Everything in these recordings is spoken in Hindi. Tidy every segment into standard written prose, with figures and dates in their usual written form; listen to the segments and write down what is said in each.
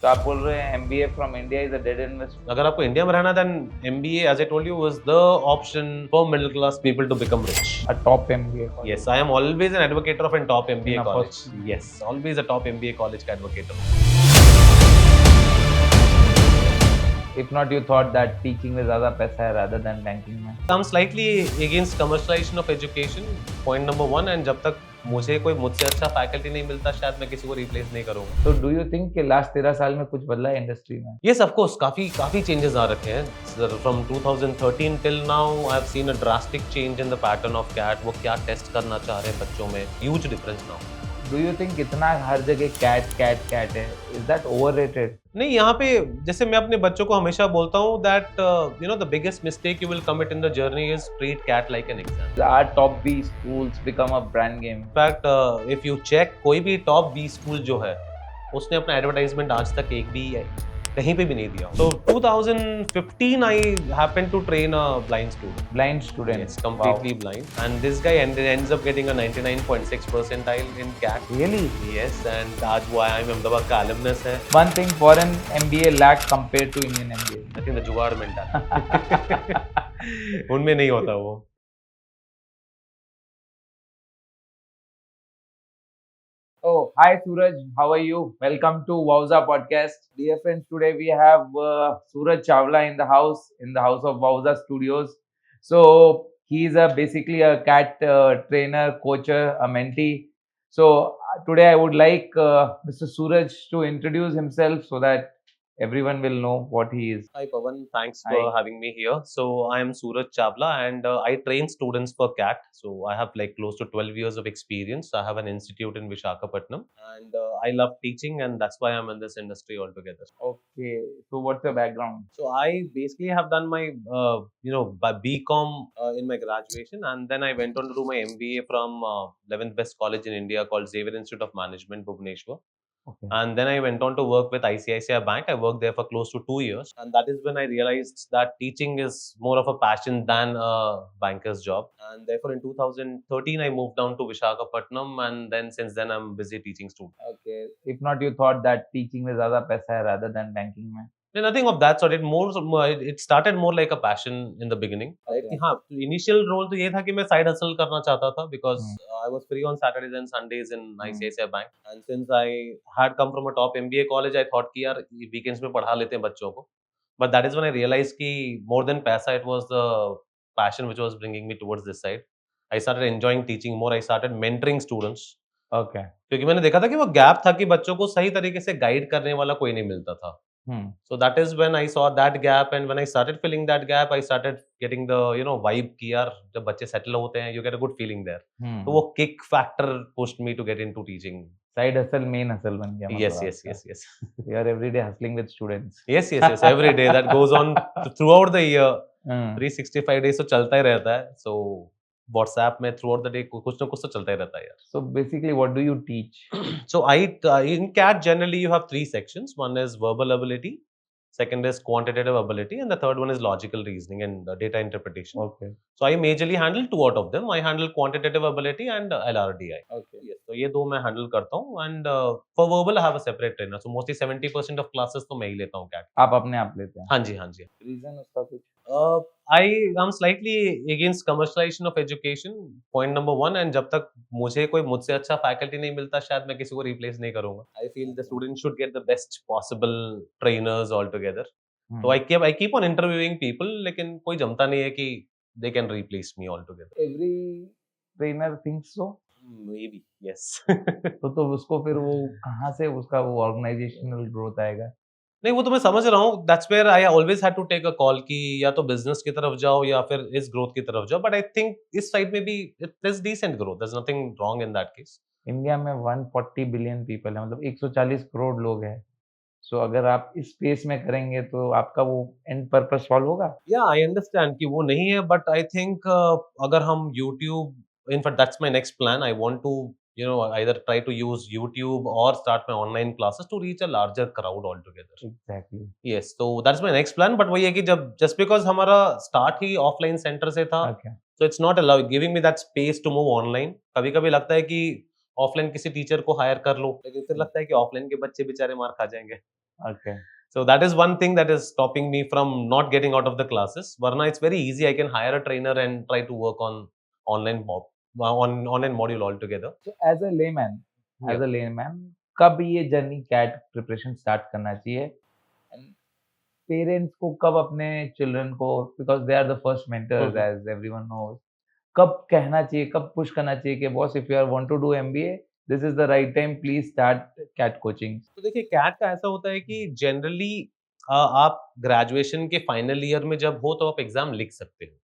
तो आप बोल रहे हैं MBA from India is a dead investment? अगर आपको इंडिया में रहना then MBA as I told you was the option for middle class people to become rich. A top MBA college. Yes, I am always an advocate of a top MBA In a college. first- Yes, always a top MBA college का advocate. If not, you thought that teaching में ज़्यादा पैसा है rather than banking में? I'm slightly against commercialization of education. Point number one, and जब तक मुझे कोई मुझसे अच्छा फैकल्टी नहीं मिलता शायद मैं किसी को रिप्लेस नहीं करूंगा. तो डू यू थिंक कि लास्ट 13 साल में कुछ बदला है इंडस्ट्री में? Yes, of course, काफी changes आ रखे हैं. Sir, from 2013 till now, I've seen a drastic change in the pattern of CAT. वो क्या टेस्ट करना चाह रहे हैं बच्चों में. Huge difference now. Do you think इतना हर जगह कैट कैट कैट है, इज दैट ओवररेटेड? नहीं, यहाँ पे जैसे मैं अपने बच्चों को हमेशा बोलता हूँ that you know the biggest mistake you will commit in the journey is treat CAT like an exam. Are top B schools become a brand game? In fact if you check कोई भी टॉप बी स्कूल जो है उसने अपना एडवर्टाइजमेंट आज तक एक भी कहीं पे भी नहीं दिया. So 2015 I happened to train a blind student. Blind student? Yes, completely blind. And this guy ends up getting a 99.6 percentile in CAT. Really? Yes, and आज वो IIM अहमदाबाद का alumnus है. One thing foreign MBA lack compared to Indian MBA? I think the जुगाड़ mentality. उनमें नहीं होता वो. Oh, hi Suraj, how are you? Welcome to Wowza Podcast. Dear friends, today we have Suraj Chawla in the house of Wowza Studios. So he is basically a cat trainer, coacher, a mentee. So today I would like Mr. Suraj to introduce himself so that everyone will know what he is. Hi Pawan, thanks Hi. for having me here. So I am Suraj Chawla and I train students for CAT. So I have like close to 12 years of experience. I have an institute in Visakhapatnam and I love teaching and that's why I'm in this industry altogether. Okay, so what's your background? So I basically have done my BCom in my graduation and then I went on to do my MBA from 11th best college in India called Xavier Institute of Management, Bhubaneswar. Okay. And then I went on to work with ICICI Bank. I worked there for close to 2 years. And that is when I realized that teaching is more of a passion than a banker's job. And therefore, in 2013, I moved down to Visakhapatnam. And then since then, I'm busy teaching students. Okay, if not, you thought that teaching में ज़्यादा पैसा है rather than banking में? Nothing of that sort. It started more like a passion in the beginning. Okay. हाँ, initial role तो ये था कि मैं side hustle करना चाहता था because I was free on Saturdays and Sundays in ICICI Bank. And since I had come from a top MBA college, I thought कि यार weekends में पढ़ा लेते हैं बच्चों को. But that is when I realized कि more than पैसा, it was the passion which was bringing me towards this side. I started enjoying teaching more. I started mentoring students. Okay. क्योंकि मैंने देखा था कि वो गैप था कि बच्चों को सही तरीके से गाइड करने वाला कोई नहीं मिलता था. So that is when I saw that gap and when I started filling that gap, I started getting the vibe कि यार जब बच्चे settle होते हैं, you get a good feeling there. तो वो kick factor pushed me to get into teaching. Side hustle main hustle बन गया मतलब Yes. आपका. You are every day hustling with students. Yes. Every day that goes on throughout the year. 365 days तो चलता ही रहता है. So WhatsApp में throughout the day कुछ ना कुछ तो चलता ही रहता है यार. So basically, what do you teach? So in CAT generally you have 3 sections. One is verbal ability, second is quantitative ability, and the third one is logical reasoning and data interpretation. Okay. So I majorly handle 2 out of them. I handle quantitative ability and LRDI. Okay. Yes, तो ये 2 मैं handle करता हूँ and for verbal I have a separate trainer. So mostly 70% of classes तो मैं ही लेता हूँ CAT. आप अपने आप लेते हैं? हाँ जी. Reason उसका कुछ? I am slightly against commercialization of education. Point number one, and जब तक मुझे कोई मुझसे अच्छा faculty नहीं मिलता शायद मैं किसी को replace नहीं करूँगा. I feel the students should get the best possible trainers altogether. So I keep on interviewing people, लेकिन कोई जमता नहीं है कि they can replace me altogether. Every trainer thinks so? Maybe, yes. तो उसको फिर वो कहाँ से उसका वो organizational growth आएगा? नहीं वो तो मैं समझ रहा हूँ. That's where I always had to take a call कि या तो business की तरफ जाओ या फिर इस growth की तरफ जाओ. But I think इस side में भी there's decent growth. There's nothing wrong in that case. India में 140 बिलियन पीपल है, मतलब 140 करोड़ लोग हैं. सो अगर आप इस स्पेस में करेंगे तो आपका वो एंड पर्पस सॉल्व होगा? Yeah, I understand कि वो नहीं है, but I think अगर हम YouTube, in fact that's my next plan. I want to either try to use YouTube or start my online classes to reach a larger crowd altogether. Exactly. Yes, so that's my next plan. But वही है कि जब just because हमारा start ही offline center से था, Okay. so it's not allowed giving me that space to move online. कभी-कभी लगता है कि ऑफलाइन किसी टीचर को हायर कर लो, लेकिन फिर लगता है कि ऑफलाइन के बच्चे बेचारे मार खा जाएंगे. Okay. So that is one thing that is stopping me from not getting out of the classes. Varna it's very easy. I can hire a trainer and try to work on online online module altogether. So as a layman, Yeah. कब ये जर्नी कैट प्रिपरेशन स्टार्ट करना चाहिए? एंड पेरेंट्स को कब अपने चिल्ड्रन को, because they are the first mentors hmm. As everyone knows, कब कहना चाहिए, कब पुश करना चाहिए कि boss if you are want to do MBA, this is the right time, please start CAT coaching? तो देखिए कैट का ऐसा होता है कि जनरली आप ग्रेजुएशन के फाइनल ईयर में जब हो तो आप एग्जाम लिख सकते हो,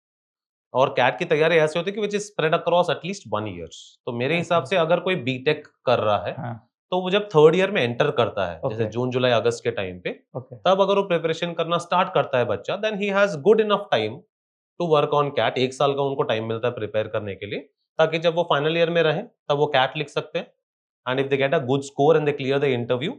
और कैट की तैयारी ऐसे होती है कि which is spread across at least 1 year. तो मेरे हिसाब से अगर कोई बीटेक कर रहा है हाँ, तो वो जब थर्ड ईयर में एंटर करता है, जैसे ओके, जून जुलाई अगस्त के टाइम पे, ओके, तब अगर वो प्रिपरेशन करना स्टार्ट करता है बच्चा, then he has good enough time to work on CAT. 1 साल का उनको टाइम मिलता है प्रिपेयर करने के लिए, ताकि जब वो फाइनल ईयर में रहे तब वो कैट लिख सकते हैं। And if they get a good score and they clear the interview,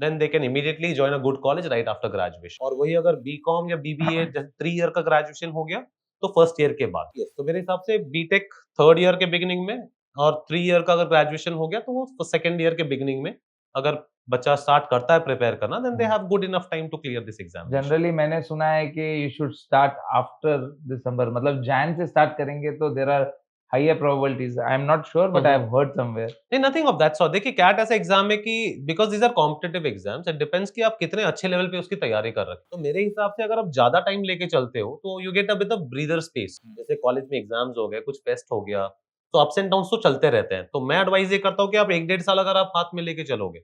then they can immediately join a good college right after graduation. और वही अगर बीकॉम या बीबीए जैसे 3 ईयर का ग्रेजुएशन हो गया तो फर्स्ट ईयर के बाद। yes, तो मेरे हिसाब से बीटेक थर्ड ईयर के बिगिनिंग में, और 3 ईयर का अगर ग्रेजुएशन हो गया तो वो सेकंड ईयर के बिगिनिंग में अगर बच्चा स्टार्ट करता है प्रिपेयर करना, then they have good enough time to clear this exam. Generally मैंने सुना है कि you should start after December, मतलब जैन से स्टार्ट करेंगे तो there are higher probabilities, I am not sure but I have heard somewhere. नहीं, नथिंग ऑफ दैट सॉर्ट। देखिए कैट ऐसा एग्जाम है कि because these are competitive exams, it depends कि आप कितने अच्छे लेवल पे उसकी तैयारी कर रहे हैं। तो मेरे हिसाब से अगर आप ज्यादा टाइम लेके चलते हो तो you get a bit of breather space. जैसे कॉलेज में एग्जाम्स हो गए, कुछ फेस्ट हो गया, तो अप्स एंड डाउन्स तो चलते रहते हैं। तो मैं एडवाइस ये करता हूँ कि आप 1-1.5 साल अगर आप हाथ में लेके चलोगे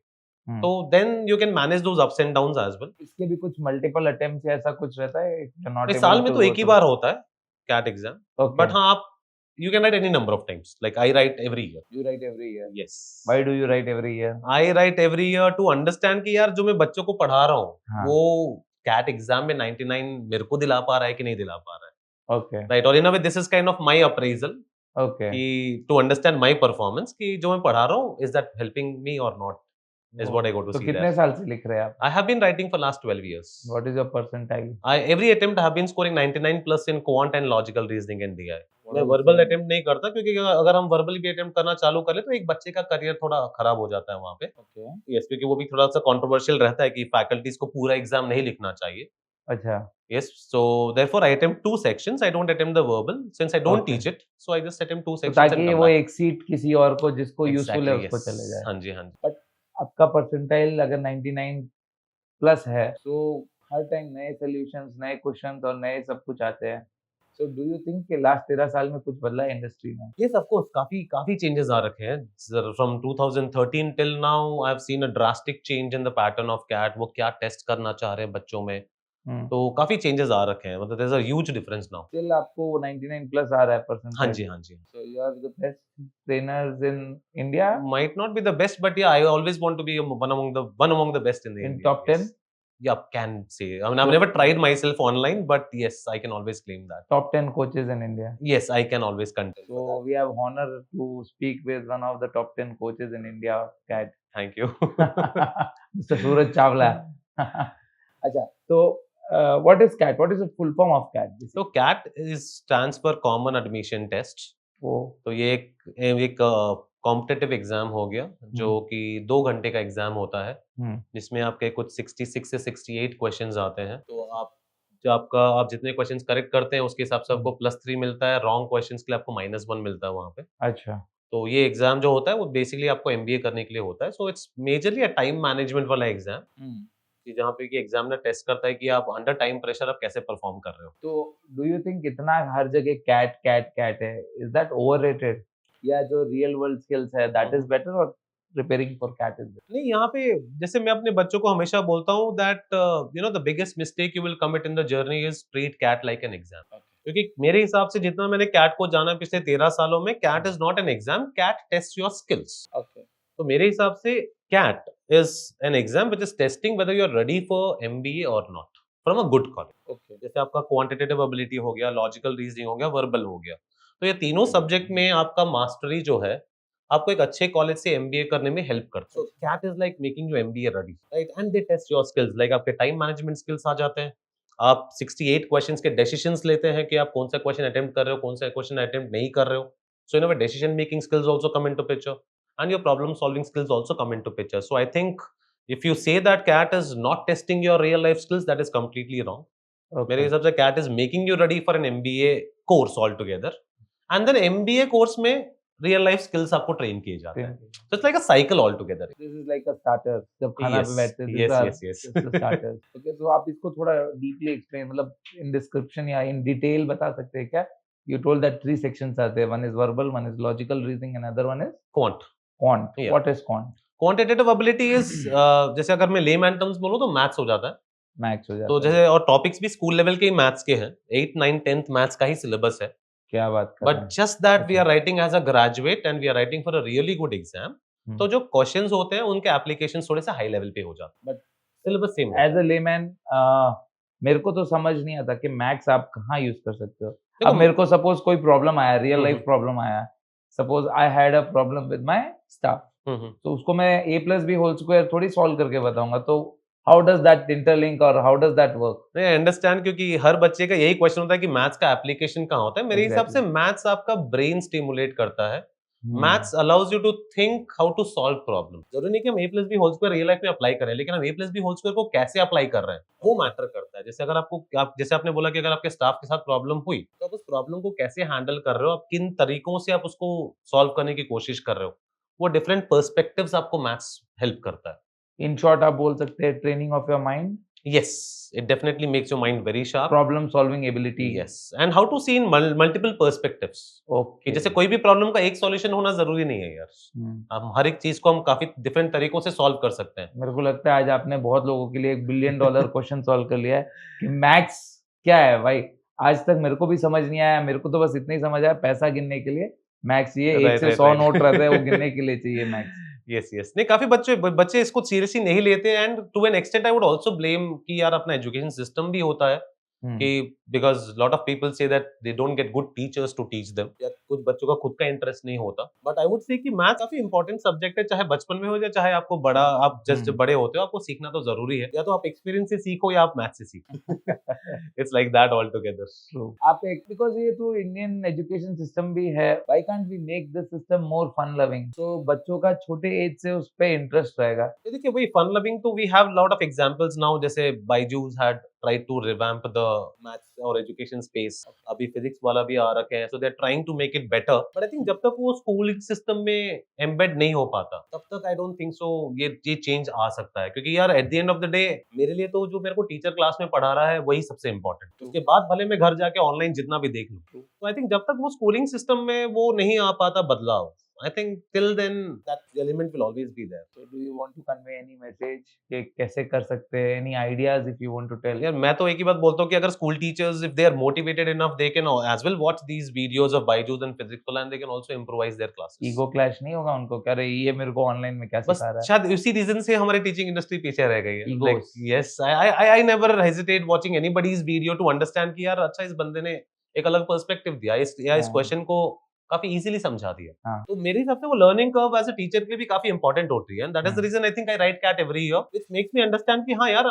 तो then you can manage those ups and downs as well. इसके भी कुछ मल्टीपल अटेम्प्ट्स या ऐसा कुछ रहता है, यू नॉट इस एबल साल में टू तो गो एक ही थ्रू? बार होता है कैट एग्जाम, ओके, बट हाँ आप you can write any number of times, like I write every year. You write every year? Yes, why do you write every year? I write every year to understand कि यार जो मैं बच्चों को पढ़ा रहा हूँ हाँ, वो कैट एग्जाम में 99 मेरे को दिला पा रहा है कि नहीं दिला पा रहा है, ओके, राइट? और in a way this is kind of my appraisal okay. कि टू अंडरस्टैंड माय परफॉर्मेंस, कि जो मैं पढ़ा रहा हूँ इज दैट हेल्पिंग मी और not, is what I go to तो सी कितने दैट। साल से लिख रहे हैं आप? I have been writing for last 12 years. What is your percentile? I every attempt I have been scoring 99 plus in quant and logical reasoning and DI. मैं What वर्बल is अटेम्प्ट नहीं करता, क्योंकि अगर हम वर्बल भी अटेम्प्ट करना चालू कर ले तो एक बच्चे का करियर थोड़ा खराब हो जाता है वहाँ पे। ओके, यस, क्योंकि वो भी थोड़ा सा कंट्रोवर्शियल रहता है कि फैकल्टीज को पूरा एग्जाम नहीं लिखना चाहिए। अच्छा, yes, so therefore I attempt 2 sections, I don't attempt the verbal since I don't okay. Teach it, so I just attempt 2 तो sections and ताकि come वो back. एक सीट किसी और को जिसको यूज़फुल है Exactly, उसको yes. चले जाए। हाँ जी, हाँ जी। बट आपका परसेंटाइल अगर 99 प्लस है तो हर टाइम नए सॉल्यूशंस, नए क्वेश्चंस और नए सब कुछ आते हैं। सो डू यू थिंक कि लास्ट 13 साल में कुछ बदला है इंडस्ट्री में? Yes, of course, काफी काफी चेंजेस आ रखे हैं। From 2013 till now, I've seen a drastic change in the pattern of CAT. वो क्या टेस्ट करना चाह रहे हैं बच्चों में, हम्म, तो काफी चेंजेस आ रखे हैं। मतलब there's a huge difference now. Still आपको 99 प्लस आ रहा है हाँ परसेंटाइल? जी, हाँ जी। So you are the best trainers in India, Might not be the best, but yeah, I always want to be one among the best in the in India. top 10? Yes. Yeah, can say. I mean, I've never tried myself online, but yes, I can always claim that. Top 10 coaches in India. Yes, I can always contend for So that. we have honor to speak with one of the top 10 coaches in India, CAT. Thank you. Mr. Suraj Chawla. अच्छा, तो what is CAT? What is the full form of CAT? So CAT stands for Common Admission Test. वो तो ये एक कॉम्पिटिटिव एग्जाम हो गया जो कि 2 घंटे का एग्जाम होता है, जिसमें आपके कुछ 66 से 68 क्वेश्चंस आते हैं। तो आप जितने क्वेश्चंस करेक्ट करते हैं उसके हिसाब से आपको +3 मिलता है, रॉन्ग क्वेश्चंस के लिए आपको -1 मिलता है वहाँ पे। अच्छा, तो ये एग्जाम जो होता है वो बेसिकली आपको एमबीए करने के लिए होता है। So it's majorly a time management वाला एग्जाम, कि जहाँ पे कि एग्जामिनर टेस्ट करता है कि आप अंडर टाइम प्रेशर आप कैसे परफॉर्म कर रहे हो। तो डू यू थिंक इतना हर जगह कैट कैट कैट है, इज दैट ओवररेटेड, या जो रियल वर्ल्ड स्किल्स है दैट इज बेटर, और preparing for CAT is better? नहीं, यहाँ पे जैसे मैं अपने बच्चों को हमेशा बोलता हूँ that you know the biggest mistake you will commit in the journey is treat CAT like an exam. क्योंकि मेरे हिसाब से जितना मैंने कैट को जाना पिछले 13 सालों में, CAT is not an exam, CAT test your skills. Okay, तो मेरे हिसाब से CAT is an exam which is testing whether you are ready for MBA or not from a good college. Okay, जैसे आपका क्वांटिटेटिव एबिलिटी हो गया, लॉजिकल रीजनिंग हो गया, वर्बल हो गया, तो ये तीनों सब्जेक्ट में आपका मास्टरी जो है आपको एक अच्छे कॉलेज से एमबीए करने में हेल्प करता है। So CAT is like making you MBA ready, right? And they test your skills, like आपके टाइम मैनेजमेंट स्किल्स आ जाते हैं। आप 68 क्वेश्चंस के डिसीजंस लेते हैं कि आप कौन सा क्वेश्चन अटेम्प्ट कर रहे हो, कौन सा क्वेश्चन अटेम्प्ट नहीं कर रहे हो। So in a way decision making skills also come into picture, and your problem solving skills also come into picture. So I think If you say that CAT is not testing your real life skills, that is completely wrong. मेरे हिसाब से CAT is making you ready for an MBA course altogether, and then MBA course में real life skills आपको train किए जाते हैं. So it's like a cycle altogether. This is like a starter. जब खाना पे बैठते हैं, Yes. this is the starter. Okay, so आप इसको थोड़ा deeply explain, मतलब in description या in detail बता सकते हैं क्या? You told that 3 sections are there. One is verbal, one is logical reasoning, and another one is Quant. quant. Yeah. What is quant? Quantitative ability is जैसे अगर मैं layman terms बोलूँ तो maths हो जाता है. मैथ्स हो जाता तो है. जैसे और टॉपिक्स भी स्कूल लेवल के ही मैथ्स के हैं. 8, 9, 10th मैथ्स का ही सिलेबस है. क्या बात कर रहे बट हैं? Just that we are writing as a graduate and we are writing for a really good exam. तो जो क्वेश्चंस होते हैं उनके एप्लीकेशन थोड़े से हाई लेवल पे हो जाते हैं. But syllabus same as a layman मेरे को तो समझ नहीं आता कि मैथ्स आप कहाँ यूज कर सकते हो. देखो, अब मेरे को सपोज कोई प्रॉब्लम आया, रियल लाइफ हम्म. प्रॉब्लम आया, suppose I had a problem with my staff, तो उसको मैं a+ b होल स्क्वायर थोड़ी सॉल्व करके बताऊंगा. तो हाउ डज दैट इंटरलिंक और हाउ डज दैट वर्क? नहीं अंडरस्टैंड, क्योंकि हर बच्चे का यही क्वेश्चन होता है कि मैथ्स का एप्लीकेशन कहाँ होता है. मेरे हिसाब से मैथ्स आपका ब्रेन स्टिमुलेट करता है. Maths allows you to think how to solve problem. जरूरी नहीं कि हम a+b whole square real life में अप्लाई करें, लेकिन हम a+b होल स्क्वायर को कैसे अप्लाई कर रहे हैं वो मैटर करता है. जैसे अगर आप जैसे आपने बोला कि अगर आपके स्टाफ के साथ प्रॉब्लम हुई तो आप उस प्रॉब्लम को कैसे हैंडल कर रहे हो, आप किन तरीकों से आप उसको सॉल्व करने की कोशिश कर रहे हो, वो डिफरेंट पर्सपेक्टिव्स आपको मैथ्स हेल्प करता है. इन शॉर्ट आप बोल सकते हैं training of your mind. Yes, it definitely makes your mind very sharp. Problem solving ability. Yes, and how to see in multiple perspectives. Okay. कि जैसे कोई भी प्रॉब्लम का एक सॉल्यूशन होना जरूरी नहीं है यार. हम हर एक चीज को हम काफी डिफरेंट तरीकों से सॉल्व कर सकते हैं. मेरे को लगता है आज आपने बहुत लोगों के लिए $1 बिलियन क्वेश्चन सॉल्व कर लिया है कि मैथ्स क्या है भाई. आज तक मेरे को भी समझ नहीं आया. मेरे को तो बस इतना ही समझ आया, पैसा गिनने के लिए मैथ्स चाहिए. 1 से 100 नोट रहते हैं, वो गिनने के लिए चाहिए मैथ्स. यस नहीं, काफी बच्चे इसको सीरियसली नहीं लेते. And to an extent I would also blame कि यार अपना एजुकेशन सिस्टम भी होता है कि because lot of people say that they don't get good teachers to teach them, या कुछ बच्चों का खुद का इंटरेस्ट नहीं होता. बट आई वुड से कि मैथ काफी इंपॉर्टेंट सब्जेक्ट है, चाहे बचपन में हो या चाहे आपको बड़ा आप जस्ट बड़े होते हो, आपको सीखना तो जरूरी है. या तो आप एक्सपीरियंस से सीखो या आप मैथ से सीखो. It's like that all together. आप एक बिकॉज ये तो इंडियन एजुकेशन सिस्टम भी है, why can't we make this system more fun loving, तो बच्चों का छोटे एज से उस पे इंटरेस्ट रहेगा. देखिए वही फन लविंग, तो we have lot of examples now. जैसे Byju's had tried to revamp the maths और education space. अभी फिजिक्स वाला भी आ रखे हैं, so they're trying to make it better. But I think जब तक वो स्कूल सिस्टम में embed नहीं हो पाता तब तक I don't think so ये चेंज आ सकता है. क्योंकि यार at the end of the day मेरे लिए तो जो मेरे को टीचर क्लास में पढ़ा रहा है वही सबसे इम्पोर्टेंट. उसके बाद भले मैं घर जाके ऑनलाइन जितना भी देख लूं, तो आई थिंक जब तक वो स्कूलिंग सिस्टम में वो नहीं आ पाता बदलाव, I think till then that element will always be there. So do you want to convey any message कि कैसे कर सकते हैं? Any ideas if you want to tell? यार मैं तो एक ही बात बोलता हूँ कि अगर school teachers if they are motivated enough they can as well watch these videos of Byju's and Physics and they can also improvise their classes. Ego clash नहीं होगा उनको, कह रहे ये मेरे को ऑनलाइन में क्या सिखा रहा है? शायद इसी रीजन से हमारी टीचिंग इंडस्ट्री पीछे रह गई है. Like, yes, I never hesitate watching anybody's video to understand कि यार अच्छा इस बंदे ने एक अलग पर्सपेक्टिव दिया इस क्वेश्चन को काफी इजीली समझा दिया. तो मेरे हिसाब से वो learning curve as a teacher के लिए भी काफी इंपॉर्टेंट होती है. And that is the reason I think I write CAT every year, which makes me understand कि हाँ यार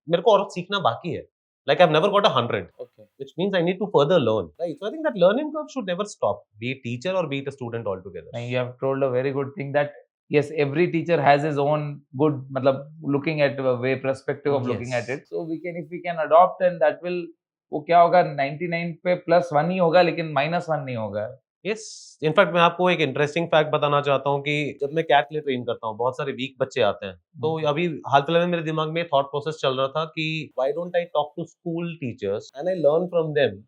मेरे को और सीखना बाकी है. Like I've never got 100, okay, which means I need to further learn. Right. So I think that learning curve should never stop, be it teacher or be it a student altogether. And you have told a very good thing that yes, every teacher has his own good, मतलब looking at way perspective of looking at it. So if we can adopt, and that will, वो क्या होगा 99 पे +1 ही होगा लेकिन -1 नहीं होगा. Yes, इनफैक्ट मैं आपको एक इंटरेस्टिंग फैक्ट बताना चाहता हूँ कि जब मैं कैट के लिए ट्रेन करता हूँ बहुत सारे वीक बच्चे आते हैं. तो अभी हाल फिलहाल में मेरे दिमाग में थॉट प्रोसेस चल रहा था कि why don't I talk to school teachers and I learn from them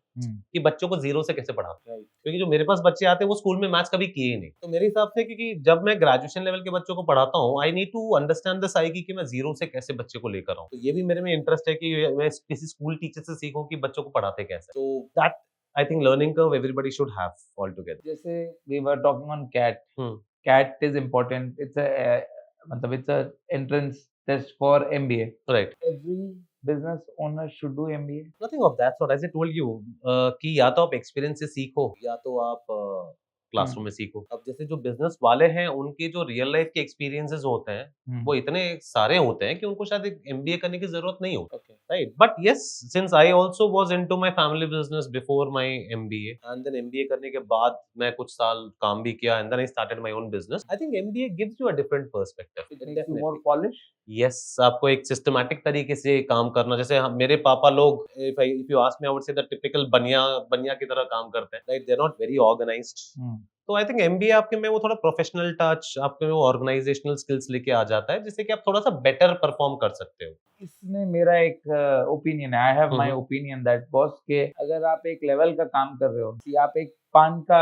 कि बच्चों को जीरो से कैसे पढ़ाते हैं. क्योंकि जो मेरे पास बच्चे आते हैं वो स्कूल में मैथ्स कभी किए ही नहीं. तो मेरे हिसाब से क्योंकि जब मैं ग्रेजुएशन लेवल के बच्चों को पढ़ाता हूँ I need to understand the psyche कि मैं जीरो से कैसे बच्चे को लेकर आऊँ. तो ये भी मेरे में इंटरेस्ट है कि मैं किसी स्कूल टीचर से सीखूं कि बच्चों को पढ़ाते कैसे. तो that I think learning curve everybody should have altogether. जैसे we were talking on CAT. CAT is important. It's a entrance test for MBA. Right. Every business owner should do MBA. Nothing of that sort. As I told you, कि या तो आप एक्सपीरियंस से सीखो या तो आप क्लासरूम में सीखो. अब जैसे जो बिजनेस वाले हैं उनके जो रियल लाइफ के एक्सपीरियंसेस होते हैं वो इतने सारे होते हैं कि उनको शायद एक MBA करने की जरूरत नहीं होती. Right, but yes, since I also was into my family business before my MBA, and then MBA करने के बाद मैं कुछ साल काम भी किया, and then I started my own business. I think MBA gives you a different perspective. It makes you more polished. Yes, आपको एक सिस्टमैटिक तरीके से काम करना, जैसे मेरे पापा लोग, if you ask me, I would say the typical बनिया बनिया की तरह काम करते हैं, right? They're not very organized. तो आई थिंक एमबीए आपके में वो थोड़ा प्रोफेशनल टच, आपके में वो ऑर्गेनाइजेशनल स्किल्स लेके आ जाता है, जिससे कि आप थोड़ा सा बेटर परफॉर्म कर सकते हो। इसमें मेरा एक ओपिनियन है, I have my opinion that boss के अगर आप एक लेवल का काम कर रहे हो कि आप एक पान का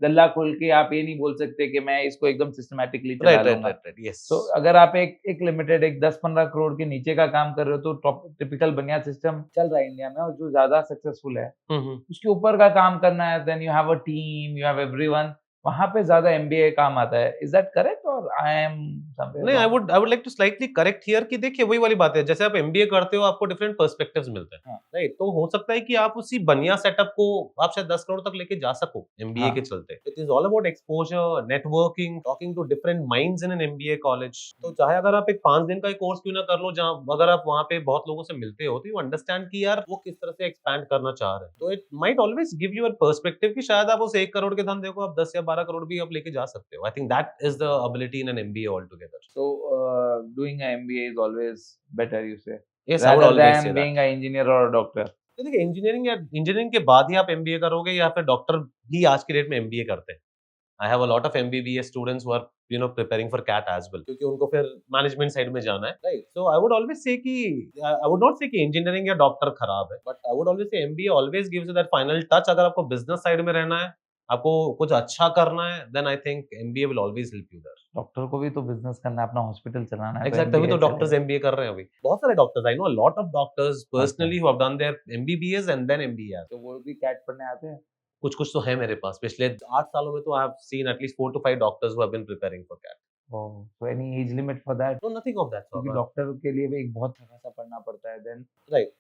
गल्ला खोल के आप ये नहीं बोल सकते कि मैं इसको एकदम सिस्टमैटिकली चला लूंगा। यस। तो अगर आप एक लिमिटेड एक 10-15 करोड़ के नीचे का काम कर रहे हो तो टिपिकल बनिया सिस्टम चल रहा है इंडिया में और जो ज्यादा सक्सेसफुल है उसके ऊपर का काम करना है, then you have a team, you have everyone, वहां पे ज्यादा एमबीए काम आता है। इज दैट करेक्ट और आई एम समवेयर नहीं, wrong? I would like to slightly correct here कि देखिए वही वाली बात है, जैसे आप एमबीए करते हो आपको डिफरेंट पर्सपेक्टिव्स मिलते हैं, हाँ। राइट? तो हो सकता है कि आप उसी बनिया सेटअप को आप शायद 10 करोड़ तक लेके जा सको एमबीए हाँ। के चलते। It is all about exposure, networking, talking to different minds in an MBA college. तो चाहे अगर आप एक 5 दिन का एक कोर्स क्यों ना कर लो, जहां अगर आप वहां पे बहुत लोगों से मिलते हो तो यू अंडरस्टैंड कि यार वो किस तरह से एक्सपैंड करना चाह रहे हैं। तो it might always give you a perspective कि शायद आप उस 1 करोड़ के धंधे को आप 10 या 12 करोड़ भी आप लेके जा सकते हो। I think that is the ability in an MBA all together. So doing an MBA is always better, you say, Yes, I would rather always than say that. being an engineer or a doctor. तो देखिए इंजीनियरिंग के बाद ही आप एमबीए करोगे या फिर डॉक्टर भी आज की डेट में एमबीए करते हैं। I have a lot of MBBS students who are preparing for CAT as well, क्योंकि उनको फिर मैनेजमेंट साइड में जाना है, right? So I would always say कि आई वुड नॉट से कि इंजीनियरिंग या डॉक्टर खराब है, बट आई वुड ऑलवेज से MBA always gives you that final touch. अगर आपको बिजनेस साइड में रहना है, आपको कुछ अच्छा करना है, then I think MBA will always help you there. Doctor को भी तो बिजनेस करना है, अपना हॉस्पिटल चलाना है, एग्जैक्ट, अभी तो MBA डॉक्टर्स चलेगा। एमबीए कर रहे हैं। अभी बहुत सारे doctors, I know a lot of doctors personally who have done their MBBS and then MBA. तो वो भी कैट पढ़ने आते हैं। कुछ कुछ तो है मेरे पास। पिछले 8 सालों में तो I have seen at least 4 to 5 doctors who have been preparing for CAT. Oh, so any age limit for that? No, nothing of that क्योंकि सॉर्ट। डॉक्टर के लिए भी एक बहुत खासा पढ़ना पड़ता है, देन राइट।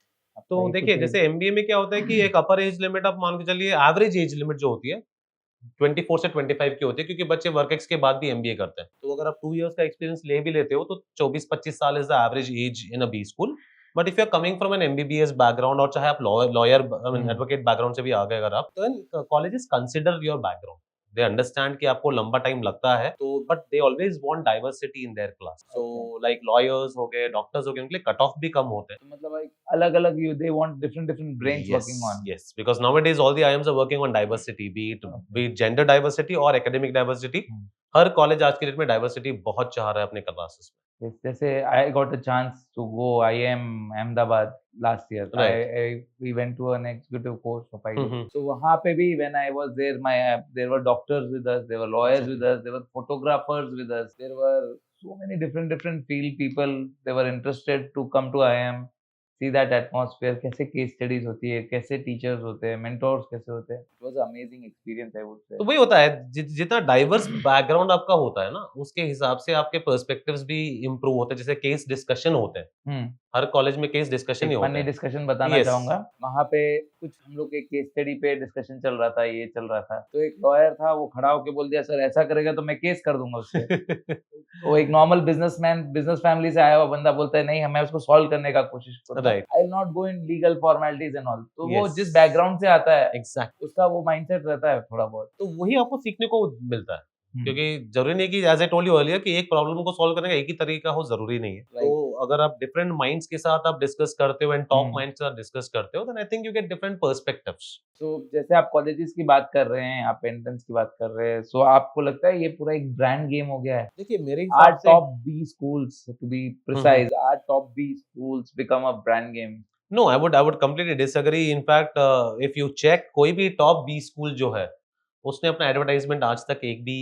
तो आपका एक देखिए कुछ जैसे एमबीए में क्या होता है कि एक अपर एज लिमिट आप मान के चलिए, एवरेज एज लिमिट जो होती है 24 से 25 की होती है, क्योंकि बच्चे वर्क एक्स के बाद भी एमबीए करते हैं। तो अगर आप 2 इयर्स का एक्सपीरियंस ले भी लेते हो तो 24-25 साल is the average age in a B school. But if you are coming from an MBBS background, और चाहे आप lawyer I mean advocate background से भी आ गए अगर आप, तो colleges consider your background. They understand कि आपको लंबा टाइम लगता है, तो but they always want diversity in their class. So like lawyers हो गए, डॉक्टर्स हो गए, उनके लिए कट ऑफ भी कम होते हैं। तो मतलब एक अलग-अलग you they want different brains working on. Yes, because nowadays all the IIMs are working on diversity, be it gender diversity or academic diversity. Her college आज की डेट में डाइवर्सिटी बहुत चाह रहा है अपने क्लासेस में। जैसे I got a chance to go IIM Ahmedabad last year. Right. We went to an executive course for 5 hmm. days। So वहाँ पे भी when I was there, there were doctors with us, there were lawyers with us, there were photographers with us, there were so many different field people. They were interested to come to IIM, see that atmosphere, कैसे केस स्टडीज होती है, कैसे टीचर्स होते हैं, मेंटोर्स कैसे होते हैं। It was amazing experience, I would say. तो वही होता है, जितना डाइवर्स बैकग्राउंड आपका होता है ना, उसके हिसाब से आपके पर्सपेक्टिव्स भी इम्प्रूव होते हैं। जैसे केस डिस्कशन होते हैं, हर कॉलेज में केस डिस्कशन ही होते फनी हैं। डिस्कशन बताना Yes. चाहूंगा। वहाँ पे कुछ हम लोग के केस स्टडी पे डिस्कशन चल रहा था, ये चल रहा था, तो एक लॉयर था, वो खड़ा होके बोल दिया, सर ऐसा करेगा तो मैं केस कर दूंगा उससे। तो एक नॉर्मल बिजनेस फैमिली से आया हुआ बंदा बोलता है, नहीं, हमें उसको सॉल्व करने का कोशिश करूंगा, Right. I will not go in legal formalities and all. तो वो Yes. जिस बैकग्राउंड से आता है एग्जैक्ट, उसका वो माइंडसेट रहता है थोड़ा बहुत। तो वही आपको सीखने को मिलता है। क्योंकि जरूरी नहीं कि as I told you earlier कि एक प्रॉब्लम को सॉल्व करने का एक ही तरीका हो, जरूरी नहीं है। Right. तो अगर आप डिफरेंट माइंड्स के साथ आप डिस्कस करते हो एंड टॉप हम्म। माइंड्स के साथ डिस्कस करते हो, then I think you get different perspectives. तो जैसे आप कॉलेजेस की बात कर रहे हैं, आप एंट्रेंस की बात कर रहे हैं, सो आपको लगता है ये पूरा एक ब्रांड गेम हो गया है? देखिए मेरे Our हिसाब से top B schools, to be precise, our top B schools become a brand game. No, I would completely disagree. In fact if you check कोई भी टॉप बी स्कूल जो है, उसने अपना एडवर्टाइजमेंट आज तक एक भी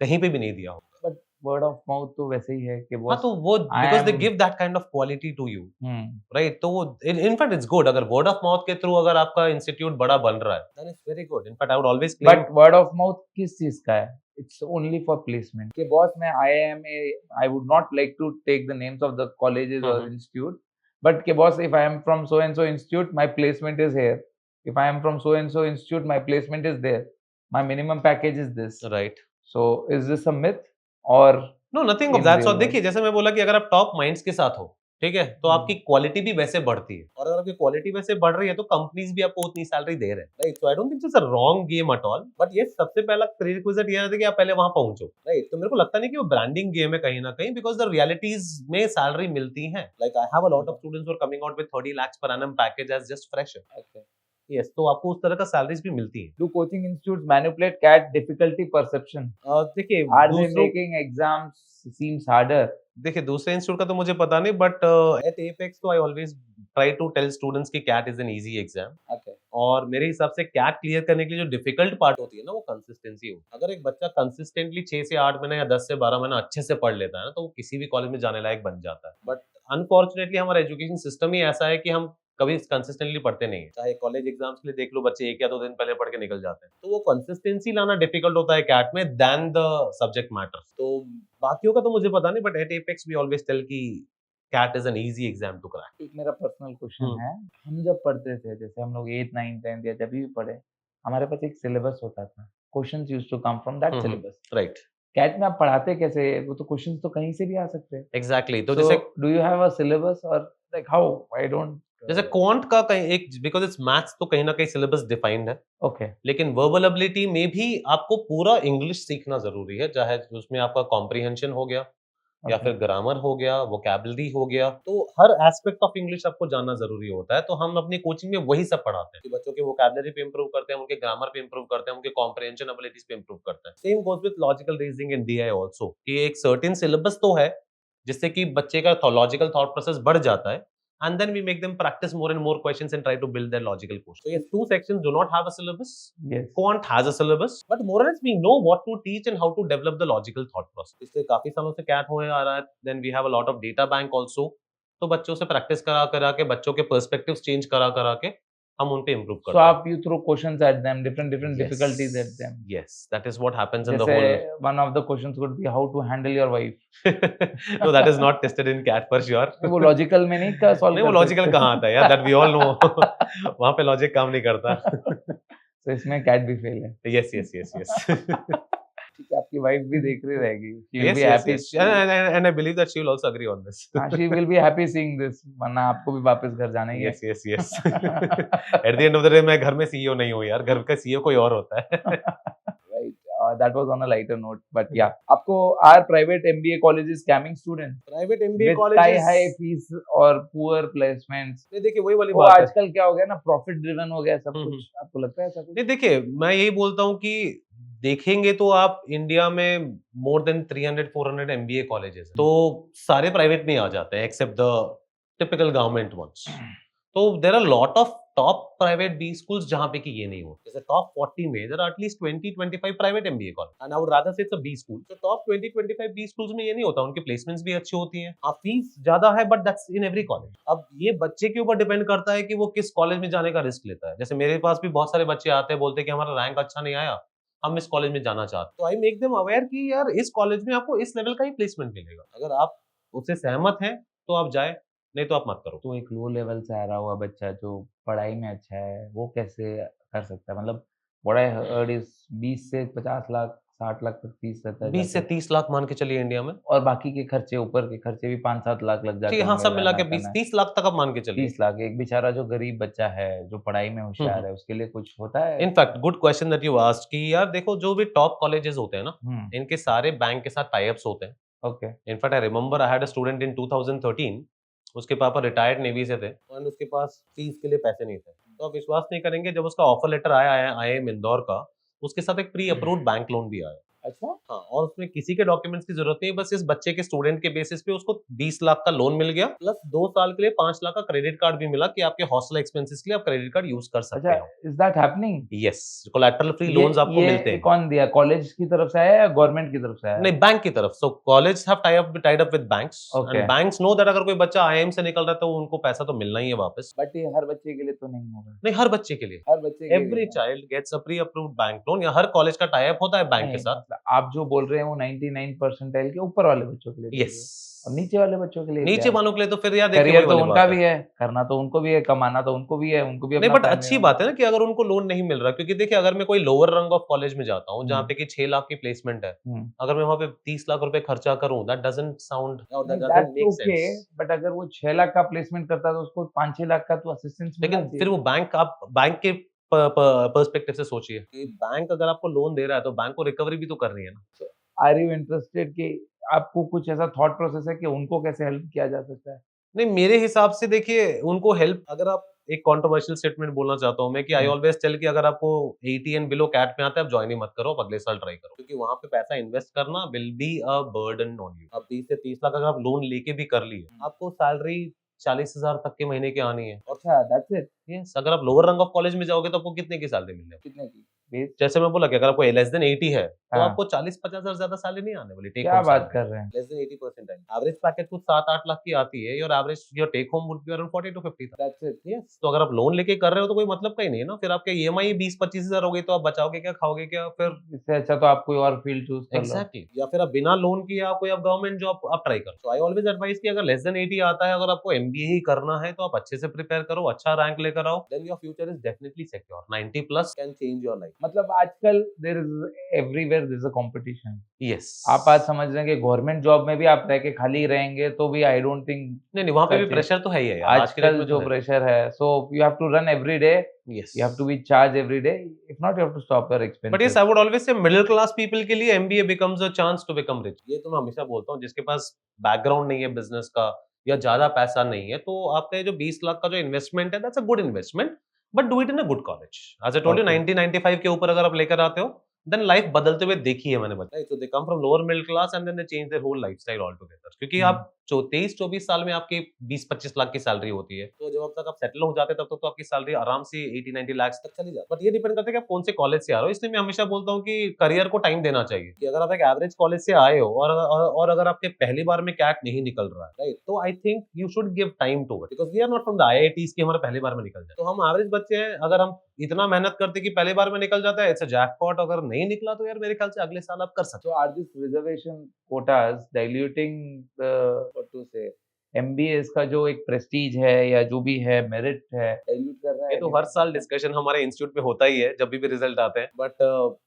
कहीं पे भी नहीं दिया होगा। But word of mouth तो वैसे ही है कि हाँ, बॉस। तो वो because they am- give that kind of quality to you, hmm right? तो वो इनफैक्ट इट्स गुड। अगर वर्ड ऑफ माउथ के थ्रू अगर आपका इंस्टीट्यूट बड़ा बन रहा है, then it's very good. In fact I would always claim. But word of mouth किस चीज का है? इट्स ओनली फॉर प्लेसमेंट कि बॉस मैं I would not like to take the names of the colleges और इंस्टीट्यूट, बट कि boss if I am from so and so institute my placement is here, if I am from so and so institute my placement is there, my minimum package is this. Right, so is this a myth or no, nothing of in that real sort. world? देखिए जैसे मैं बोला कि अगर आप टॉप माइंड्स के साथ हो, ठीक है, तो आपकी क्वालिटी भी वैसे बढ़ती है, और अगर आपकी क्वालिटी वैसे बढ़ रही है तो कंपनीज भी आपको उतनी सैलरी दे रहे हैं, right? So I don't think it's a wrong game at all, but ये सबसे पहला प्रीरिक्विजिट ये है कि आप पहले वहां पहुंचो, राइट? तो मेरे को लगता नहीं कि वो ब्रांडिंग गेम है कहीं ना कहीं, बिकॉज द रियलिटीज में सैलरी मिलती है। Like I have a lot of students who are coming out with 30 lakhs per annum package as just fresher. Okay. Yes, तो आपको उस तरह का सैलरीज भी मिलती है। Do coaching institutes manipulate CAT difficulty perception? देखिए Are they दूसरों making exams seems harder? देखिए दूसरे इंस्टीट्यूट का तो मुझे पता नहीं, बट एट एपेक्स तो I always try to tell students कि CAT is an easy exam, Okay. और मेरे हिसाब से कैट क्लियर करने के लिए जो डिफिकल्ट पार्ट होती है ना, वो कंसिस्टेंसी हो। अगर एक बच्चा कंसिस्टेंटली 6 से 8 महीने या 10 से 12 महीना अच्छे से पढ़ लेता है ना, तो वो किसी भी कॉलेज में जाने लायक बन जाता है। बट अनफॉर्चुनेटली हमारा एजुकेशन सिस्टम ही ऐसा है कि हम कभी कंसिस्टेंटली पढ़ते नहीं है। चाहे कॉलेज एग्जाम्स के लिए देख लो, बच्चे 1 या 2 दिन पहले पढ़ के निकल जाते हैं, तो वो कंसिस्टेंसी लाना डिफिकल्ट होता है कैट में देन द सब्जेक्ट मैटर्स। तो बाकियों का तो मुझे पता नहीं, but at Apex we always tell कि CAT is an easy exam to crack. एक मेरा पर्सनल क्वेश्चन है, हम जब पढ़ते थे, जैसे हम लोग 8 9 10 या जब भी पढ़े, हमारे पास एक सिलेबस होता था, questions used to come from that syllabus. Right, CAT में आप पढ़ाते कैसे? वो तो क्वेश्चंस तो कहीं से भी आ सकते हैं। एग्जैक्टली। तो So, जैसे do you have a syllabus or like how? I don't. जैसे क्वांट का कहीं एक, बिकॉज इट्स मैथ्स, तो कहीं ना कहीं सिलेबस डिफाइंड है, Okay. लेकिन वर्बल एबिलिटी में भी आपको पूरा इंग्लिश सीखना जरूरी है, चाहे उसमें आपका कॉम्प्रिहेंशन हो गया या Okay. फिर ग्रामर हो गया, वोकैबुलरी हो गया, तो हर एस्पेक्ट ऑफ इंग्लिश आपको जानना जरूरी होता है। तो हम अपनी कोचिंग में वही सब पढ़ाते हैं कि बच्चों के वोकैबुलरी पे इंप्रूव करते हैं, उनके ग्रामर पे इंप्रूव करते हैं, उनके कॉम्प्रिहेंशन एबिलिटीज पे इंप्रूव करते हैं। Same goes with logical reasoning and DI also, कि एक सर्टेन सिलेबस तो है जिससे कि बच्चे का लॉजिकल थॉट प्रोसेस बढ़ जाता है, and then we make them practice more and more questions and try to build their logical quotient. So yes, 2 sections do not have a syllabus. Yes. Quant has a syllabus, but more or less we know what to teach and how to develop the logical thought process. इसलिए काफी सालों से कैट हुए आ रहा है। Then we have a lot of data bank also. तो बच्चों से प्रैक्टिस करा करा के, बच्चों के पर्सपेक्टिव्स चेंज करा करा के हम उन पे इम्प्रूव So करते हैं। आप you throw questions at them, different difficulties at them. Yes, that is what happens in the जैसे whole. one of the questions would be how to handle your wife. No, that is not tested in cat for sure. वो लॉजिकल में नहीं का सॉल्व नहीं, वो लॉजिकल कहाँ आता है यार, that we all know. वहाँ पे लॉजिक काम नहीं करता। तो इसमें कैट भी फेल है। Yes, yes, yes, yes. ठीक है, आपकी वाइफ भी देख रही रहेगी। She will Yes, be yes, happy. yes. And I believe that she will also agree on this. हाँ, she will be happy seeing this. वरना आपको भी वापस घर जाना ही है। Yes, yes, yes. At the end of the day, मैं घर में CEO नहीं हूँ यार, घर का CEO कोई और होता है। Right. That was on a lighter note, but yeah. आपको are private MBA colleges scamming students Private MBA with colleges sky high fees और poor placements? नहीं, देखिए वही वाली वो बात है। आजकल क्या हो गया ना, प्रॉफिट ड्रिवन हो गया सब हम्म, कुछ। आपको लगता है ऐसा कुछ? नहीं, देखिए मैं यही बोलता हूँ कि देखेंगे तो आप इंडिया में मोर देन 300-400 MBA कॉलेजेस, तो सारे प्राइवेट में आ जाते हैं except the typical government ones. तो there are lot of top private B schools जहाँ पे कि ये नहीं हो। जैसे टॉप 40 में there are at least 20-25 private MBA college, and I would rather say it's a B school. तो टॉप 20-25 बी स्कूल्स में ये नहीं होता, उनके प्लेसमेंट्स भी अच्छी होती हैं। हाँ, फीस ज्यादा है, but that's in every college. अब ये बच्चे के ऊपर डिपेंड करता है कि वो किस कॉलेज में जाने का रिस्क लेता है। जैसे मेरे पास भी बहुत सारे बच्चे आते हैं, बोलते हैं कि हमारा रैंक अच्छा नहीं आया, हम इस कॉलेज में जाना चाहते हैं। तो आई मेक देम अवेयर कि यार इस कॉलेज में आपको इस लेवल का ही प्लेसमेंट मिलेगा, अगर आप उससे सहमत हैं तो आप जाए, नहीं तो आप मत करो। तो एक लो लेवल से आ रहा हुआ बच्चा जो पढ़ाई में अच्छा है, वो कैसे कर सकता है? मतलब what I heard is 20 से 50 लाख 60 लाख तक फीस रहता है 20 से जाके। 30 लाख मान के चलिए इंडिया में। और बाकी के खर्चे, ऊपर के खर्चे भी 5-7 लाख लग जाते ठीक है, हाँ, होंगे सब मिला के रहना 20-30 लाख तक आप मान के चलिए। 30 लाख। एक बेचारा जो गरीब बच्चा है, जो पढ़ाई में होशियार है, उसके लिए कुछ होता है? In fact good question that you asked कि यार देखो जो भी टॉप कॉलेजेस होते हैं ना, इनके सारे बैंक के साथ टाई अप्स होते हैं। Okay. In fact I remember I had a student in 2013, उसके पापा रिटायर्ड नेवी से थे और उसके पास फीस के लिए पैसे नहीं थे। तो आप विश्वास नहीं करेंगे, जब उसका ऑफर लेटर आया IIM इंदौर का, उसके साथ एक प्री अप्रूव्ड बैंक लोन भी आया। अच्छा। हाँ, और उसमें किसी के डॉक्यूमेंट्स की जरूरत नहीं है, बस इस बच्चे के स्टूडेंट के बेसिस पे उसको 20 लाख का लोन मिल गया, प्लस 2 साल के लिए 5 लाख का क्रेडिट कार्ड भी मिला कि आपके हॉस्टल एक्सपेंसेस के लिए आप क्रेडिट कार्ड यूज कर सकते अच्छा, हो। Is that happening? Yes, collateral free loans आपको मिलते हैं। कौन दिया? कॉलेज की तरफ से आया या गवर्नमेंट की तरफ से आया? नहीं, बैंक की तरफ। So college have tied up with banks, Okay. And banks know that अगर कोई बच्चा IIM से निकल रहा है तो उनको पैसा तो मिलना ही है वापस। बट ये हर बच्चे के लिए तो नहीं होगा। नहीं, हर बच्चे के लिए, हर बच्चे के एवरी लिए child gets a pre approved bank loan, या हर कॉलेज का टाई अप होता है बैंक के साथ। तो आप जो बोल रहे हैं वो 99 परसेंटाइल के ऊपर वाले बच्चों के लिए बोल रहे यस, हैं और नीचे वाले बच्चों के लिए नीचे क्या? वालों के लिए तो फिर यार देखिए करियर वही तो वाली उनका बात भी है। है, करना तो उनको भी है, कमाना तो उनको भी है, उनको भी नहीं अपना बट फैमिली अच्छी में बात है ना कि अगर उनको लोन नहीं मिल रहा, क्योंकि देखिए अगर मैं कोई लोअर रंग ऑफ कॉलेज में जाता हूँ जहाँ हुँ, पे कि 6 लाख की प्लेसमेंट है, हुँ। अगर मैं वहाँ पे 30 लाख रुपए खर्चा करूँ, दैट डजंट साउंड और नहीं that doesn't that's make okay sense. But अगर वो 6 लाख का प्लेसमेंट करता है तो उसको 5-6 लाख का तो असिस्टेंस मिलना लेकिन फिर चाहिए। वो बैंक, आप बैंक के पर्सपेक्टिव से सोचिए कि बैंक अगर आपको लोन दे रहा है तो बैंक को रिकवरी भी तो करनी है ना। सो आर यू इंटरेस्टेड कि आपको कुछ ऐसा थॉट प्रोसेस है कि उनको कैसे हेल्प किया जा सकता है? नहीं मेरे हिसाब से देखिए उनको हेल्प, अगर आप एक कंट्रोवर्शियल स्टेटमेंट बोलना चाहता हूँ मैं कि आई हुँ, ऑलवेज टेल कि अगर आपको 80 एंड बिलो कैट में आता है आप ज्वाइन ही मत करो, आप अगले साल ट्राई करो, क्योंकि वहां पे पैसा इन्वेस्ट करना will be a burden on you. अब 20 से 30 लाख अगर आप लोन लेके भी कर लिए, हुँ। आपको सैलरी 40,000 तक के महीने की आनी है। और अच्छा दैट्स इट? यस, अगर आप लोअर रंग ऑफ कॉलेज में जाओगे तो आपको कितने की सैलरी मिलने वाली? कितने की? बेस जैसे मैं बोला कि अगर आपको लेस देन 80 है, तो हाँ, आपको 40-50 हज़ार ज़्यादा सैलरी नहीं आने वाली, टेक क्या होम बात सैलरी। कर रहे हैं? Less than 80 percentile. Average package कुछ 7-8 लाख की आती है, your take home would be around 40 to 50 thousand. That's it? Yes, तो अगर आप लोन लेके कर रहे हो तो कोई मतलब का ही नहीं है ना, फिर आपके ईएमआई 20-25 हज़ार हो गई तो आप बचाओगे क्या, खाओगे क्या फिर? इससे अच्छा तो आप कोई और फील्ड चूज़ कर लो। एग्ज़ैक्टली, या फिर आप बिना लोन किए आप कोई आप गवर्नमेंट जॉब आप ट्राई करो। सो आई ऑलवेज एडवाइस कि अगर लेस देन 80 आता है, अगर आपको एमबीए ही करना है तो आप अच्छे से प्रिपेयर करो, अच्छा रैंक लेकर आओ, then your future is definitely secure. 90 plus can change your life. मतलब आजकल there is everywhere there is a competition. Yes. आप आज समझ रहे हैं कि गवर्नमेंट जॉब में भी आप रह के खाली रहेंगे तो भी आई डोंट थिंक नहीं, नहीं, वहाँ पे भी सच इज़ प्रेशर तो है ही है यार, आज की डेट आजकल में तो जो है। प्रेशर है so you have to run every day, yes. You have to be charge every day, if not you have to stop your but yes, expenses. I would always say middle class people के लिए MBA becomes a chance to become rich. ये तो मैं हमेशा बोलता हूँ, जिसके पास बैकग्राउंड नहीं है बिजनेस का या ज्यादा पैसा नहीं है, तो आपका ये जो 20 लाख का जो इन्वेस्टमेंट है, that's a good investment, but do it in a good college. As I told you, okay. 90-95 के ऊपर अगर आप लेकर आते हो, देन लाइफ बदलते हुए देखी है मैंने, बताया। So they come from lower middle class and then they change their whole lifestyle all together, क्योंकि हुँ। आप जो 23-24 साल में आपकी 20-25 लाख की सैलरी होती है, तो जब अब तक आप सेटल हो जाते हैं तब तक तो आपकी सैलरी आराम से 80-90 लाख तक चली जाती है। बट ये डिपेंड करता है कि आप कौन से कॉलेज से आ रहे हो, इसलिए मैं हमेशा बोलता हूँ कि करियर को टाइम देना चाहिए। कि अगर आप एक एवरेज कॉलेज से आए हो और अगर आपके पहली बार में कैट नहीं निकल रहा है, राइट, तो I think you should give time to it, because we are not from the IITs कि हमारा पहली बार में निकल जाए। तो हम एवरेज बच्चे हैं, अगर हम इतना मेहनत करते कि पहली बार में निकल जाता है, इट्स अ जैकपॉट। अगर नहीं निकला तो यार मेरे ख्याल से अगले साल आप कर सकते So are these reservation quotas diluting the what to say MBAs का जो एक प्रेस्टीज है या जो भी है मेरिट है डाइल्यूट कर रहा हैं। ये है तो कि हर नहीं साल करता? डिस्कशन हमारे इंस्टीट्यूट में होता ही है जब भी रिजल्ट आते हैं, but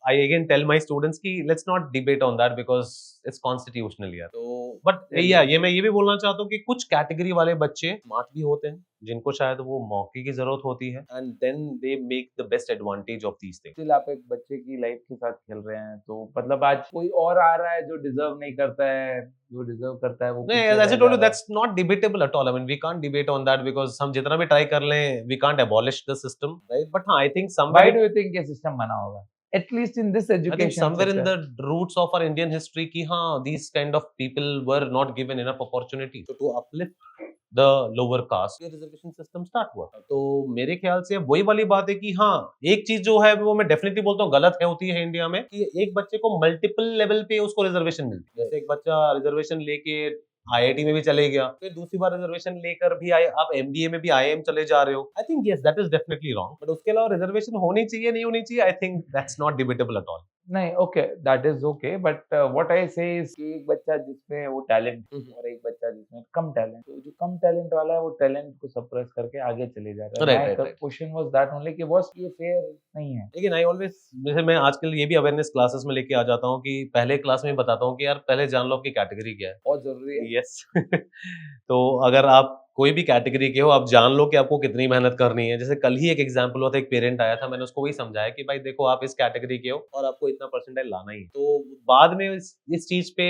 I again tell my students कि let's not debate on that because it's constitutional यार। तो बट या ये मैं ये भी बोलना चाहता हूँ कि कुछ कैटेगरी वाले बच्चे स्मार्ट भी होते हैं, जिनको शायद वो मौके की जरूरत होती है, and then they make the best advantage of these things. Still आप एक बच्चे की लाइफ के साथ खेल रहे हैं तो मतलब आज कोई और आ रहा है जो डिजर्व नहीं करता है, जो डिजर्व करता है वो नहीं, पीछे एज़ रह आई जा टोल्ड यू, रहा है। That's not debatable at all. I mean we can't debate on that because हम जितना भी ट्राई कर लें, we can't abolish the system, right? But हाँ, I think Why somewhere do you think ये सिस्टम बना होगा? At least in this I think education somewhere in sector. the roots of our Indian history कि हाँ, these kind of people were not given enough opportunity to uplift the lower caste, ये रिजर्वेशन सिस्टम स्टार्ट हुआ। तो मेरे ख्याल से वही वाली बात है कि हाँ, एक चीज जो है वो मैं डेफिनेटली बोलता हूँ गलत है होती है इंडिया में, कि एक बच्चे को मल्टीपल लेवल पे उसको रिजर्वेशन मिलती है। जैसे एक बच्चा रिजर्वेशन लेके आईआईटी में भी चले गया, फिर दूसरी बार रिजर्वेशन लेकर भी आए, आप एमबीए में भी आईआईएम चले जा रहे हो। I think yes, that is definitely wrong, but उसके अलावा रिजर्वेशन होनी चाहिए नहीं होनी चाहिए, I think that's not debatable at all. नहीं okay that is okay but what I say is कि एक बच्चा जिसमें वो टैलेंट और एक बच्चा जिसमें कम टैलेंट, तो जो कम टैलेंट वाला है वो टैलेंट को सप्रेस करके आगे चले जा रहा है। Right, my right, right. Question was that only कि बॉस ये फेयर नहीं है। लेकिन आई ऑलवेज, जैसे मैं आजकल ये भी अवेयरनेस क्लासेस में लेके आ जाता हूँ कि पहले क्लास में बताता हूँ कि यार पहले जान लो आपकी कैटेगरी क्या है। बहुत जरूरी है। यस। तो अगर आप कोई भी कैटेगरी के हो, आप जान लो कि आपको कितनी मेहनत करनी है। जैसे कल ही एक एग्जांपल हुआ था, एक पेरेंट आया था, मैंने उसको वही समझाया कि भाई देखो आप इस कैटेगरी के हो और आपको इतना परसेंटाइल लाना ही है। तो बाद में इस चीज पे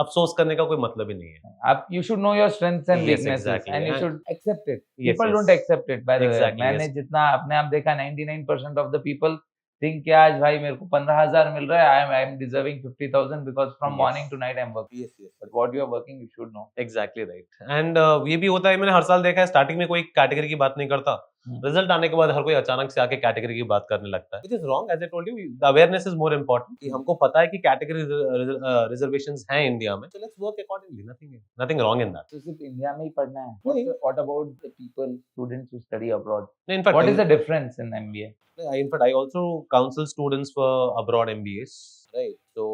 अफसोस करने का कोई मतलब ही नहीं है। आप you should know your strengths and yes, weaknesses exactly. And you should accept it. Yes, people yes, don't accept it by the way. Exactly, मैंने यस। जितना अपने आप देखा 99% ऑफ द पीपल थिंक कि आज भाई मेरे को 15,000 मिल रहा है, I am deserving 50,000 because from morning to night I am working. Yes, yes, but what you are working you should know. Exactly right. And ये भी होता है, मैंने हर साल देखा है, स्टार्टिंग में कोई कैटेगरी की बात नहीं करता, रिजल्ट आने के बाद हर कोई अचानक से आके कैटेगरी की बात करने लगता है, which is wrong. As I told you, the awareness is more important. कि हमको पता है कि कैटेगरी रिजर्वेशंस हैं इंडिया में, so let's work accordingly. Nothing wrong in that. तो सिर्फ इंडिया में ही पढ़ना है? नहीं। What about the people, students who study abroad? In fact, What is the difference in MBA? I also counsel students for abroad MBAs. Right. तो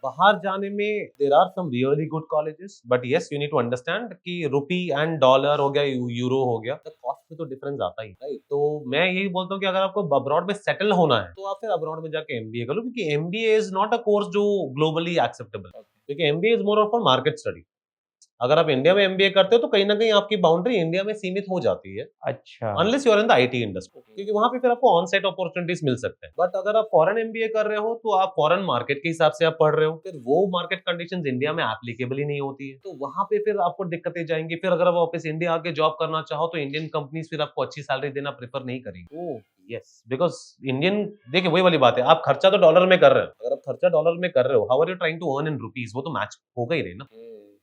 बाहर जाने में there are some really good colleges, but yes, you need to understand कि रुपी एंड डॉलर हो गया, यूरो हो गया, तो कॉस्ट में तो डिफरेंस आता ही, राइट? तो मैं यही बोलता हूँ कि अगर आपको अब्रॉड में सेटल होना है तो आप फिर अब्रॉड में जाके एमबीए कर लो, क्योंकि MBA is not a course जो ग्लोबली एक्सेप्टेबल है, क्योंकि MBA is more of a market study. अगर आप इंडिया में एमबीए करते हो तो कहीं ना कहीं आपकी बाउंड्री इंडिया में सीमित हो जाती है, अच्छा। Unless you are in the IT industry, क्योंकि वहां पे फिर आपको ऑन साइट अपॉर्चुनिटीज मिल सकते हैं। बट अगर आप फॉरेन एमबीए कर रहे हो तो आप फॉरेन मार्केट के हिसाब से आप पढ़ रहे हो, फिर वो मार्केट कंडीशंस इंडिया में एप्लीकेबल ही नहीं होती है, तो वहां पे फिर आपको दिक्कतें जाएंगी। फिर अगर आप वापस इंडिया आके जॉब करना चाहो तो इंडियन कंपनीज फिर आपको अच्छी सैलरी देना प्रेफर नहीं करेंगी। यस, बिकॉज इंडियन, देखिए वही वाली बात है, आप खर्चा तो डॉलर में कर रहे हो, अगर आप खर्चा डॉलर में कर रहे हो, how are you trying to earn in rupees, वो तो मैच होगा ही नहीं ना।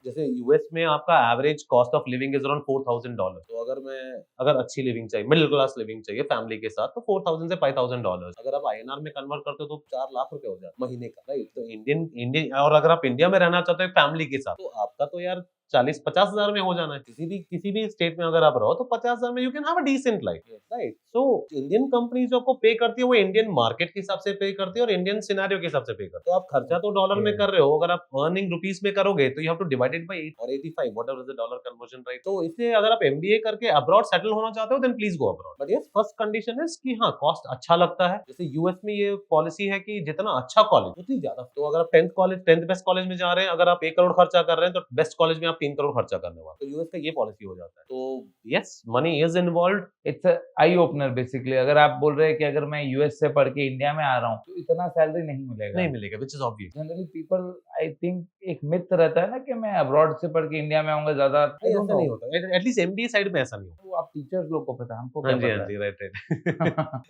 जैसे यूएस में आपका average cost of living is around $4,000, तो अगर अच्छी लिविंग चाहिए, मिडिल क्लास लिविंग चाहिए फैमिली के साथ, तो $4,000 से $5,000, अगर आप आईएनआर में कन्वर्ट करते हो तो 4 लाख रुपए हो जाते महीने का, राइट? तो इंडियन और अगर आप इंडिया में रहना चाहते हो फैमिली के साथ, तो आपका तो यार 40-50 हजार में हो जाना है। किसी भी स्टेट में अगर आप रहो तो 50 हजार में you can have a decent life, right? So Indian companies जो आपको पे करती है वो इंडियन मार्केट के हिसाब से पे करती है और इंडियन सिनेरियो के हिसाब से पे करती है। तो आप खर्चा तो डॉलर में कर रहे हो, अगर आप अर्निंग रुपीस में करोगे तो you have to divide it by 8 और 85, whatever is the dollar conversion, right? तो इसलिए अगर आप एमबीए करके अब्रॉड सेटल होना चाहते हो then please go abroad, but yes, first condition is कि हाँ, कॉस्ट अच्छा लगता है। जैसे यूएस में ये पॉलिसी है कि जितना अच्छा कॉलेज उतनी ज्यादा, तो अगर आप 10th बेस्ट कॉलेज में जा रहे हैं, अगर आप 1 करोड़ खर्चा कर रहे हैं तो बेस्ट कॉलेज में आप 3 करोड़ खर्चा करने वाले, तो यूएस का ये पॉलिसी हो जाता है। तो yes, money is involved, it's eye opener basically. अगर आप बोल रहे हैं कि अगर मैं यूएस से पढ़ के इंडिया में आ रहा हूँ तो इतना सैलरी नहीं मिलेगा, which is obvious. Generally people, I think एक मिथ रहता है ना कि मैं अब्रॉड से पढ़ के इंडिया में आऊंगा ज्यादा, ऐसा नहीं होता, एटलीस्ट एमबीए साइड में ऐसा नहीं होता। वो आप टीचर्स लोग को पता, हमको हाँ क्या जी, पता है?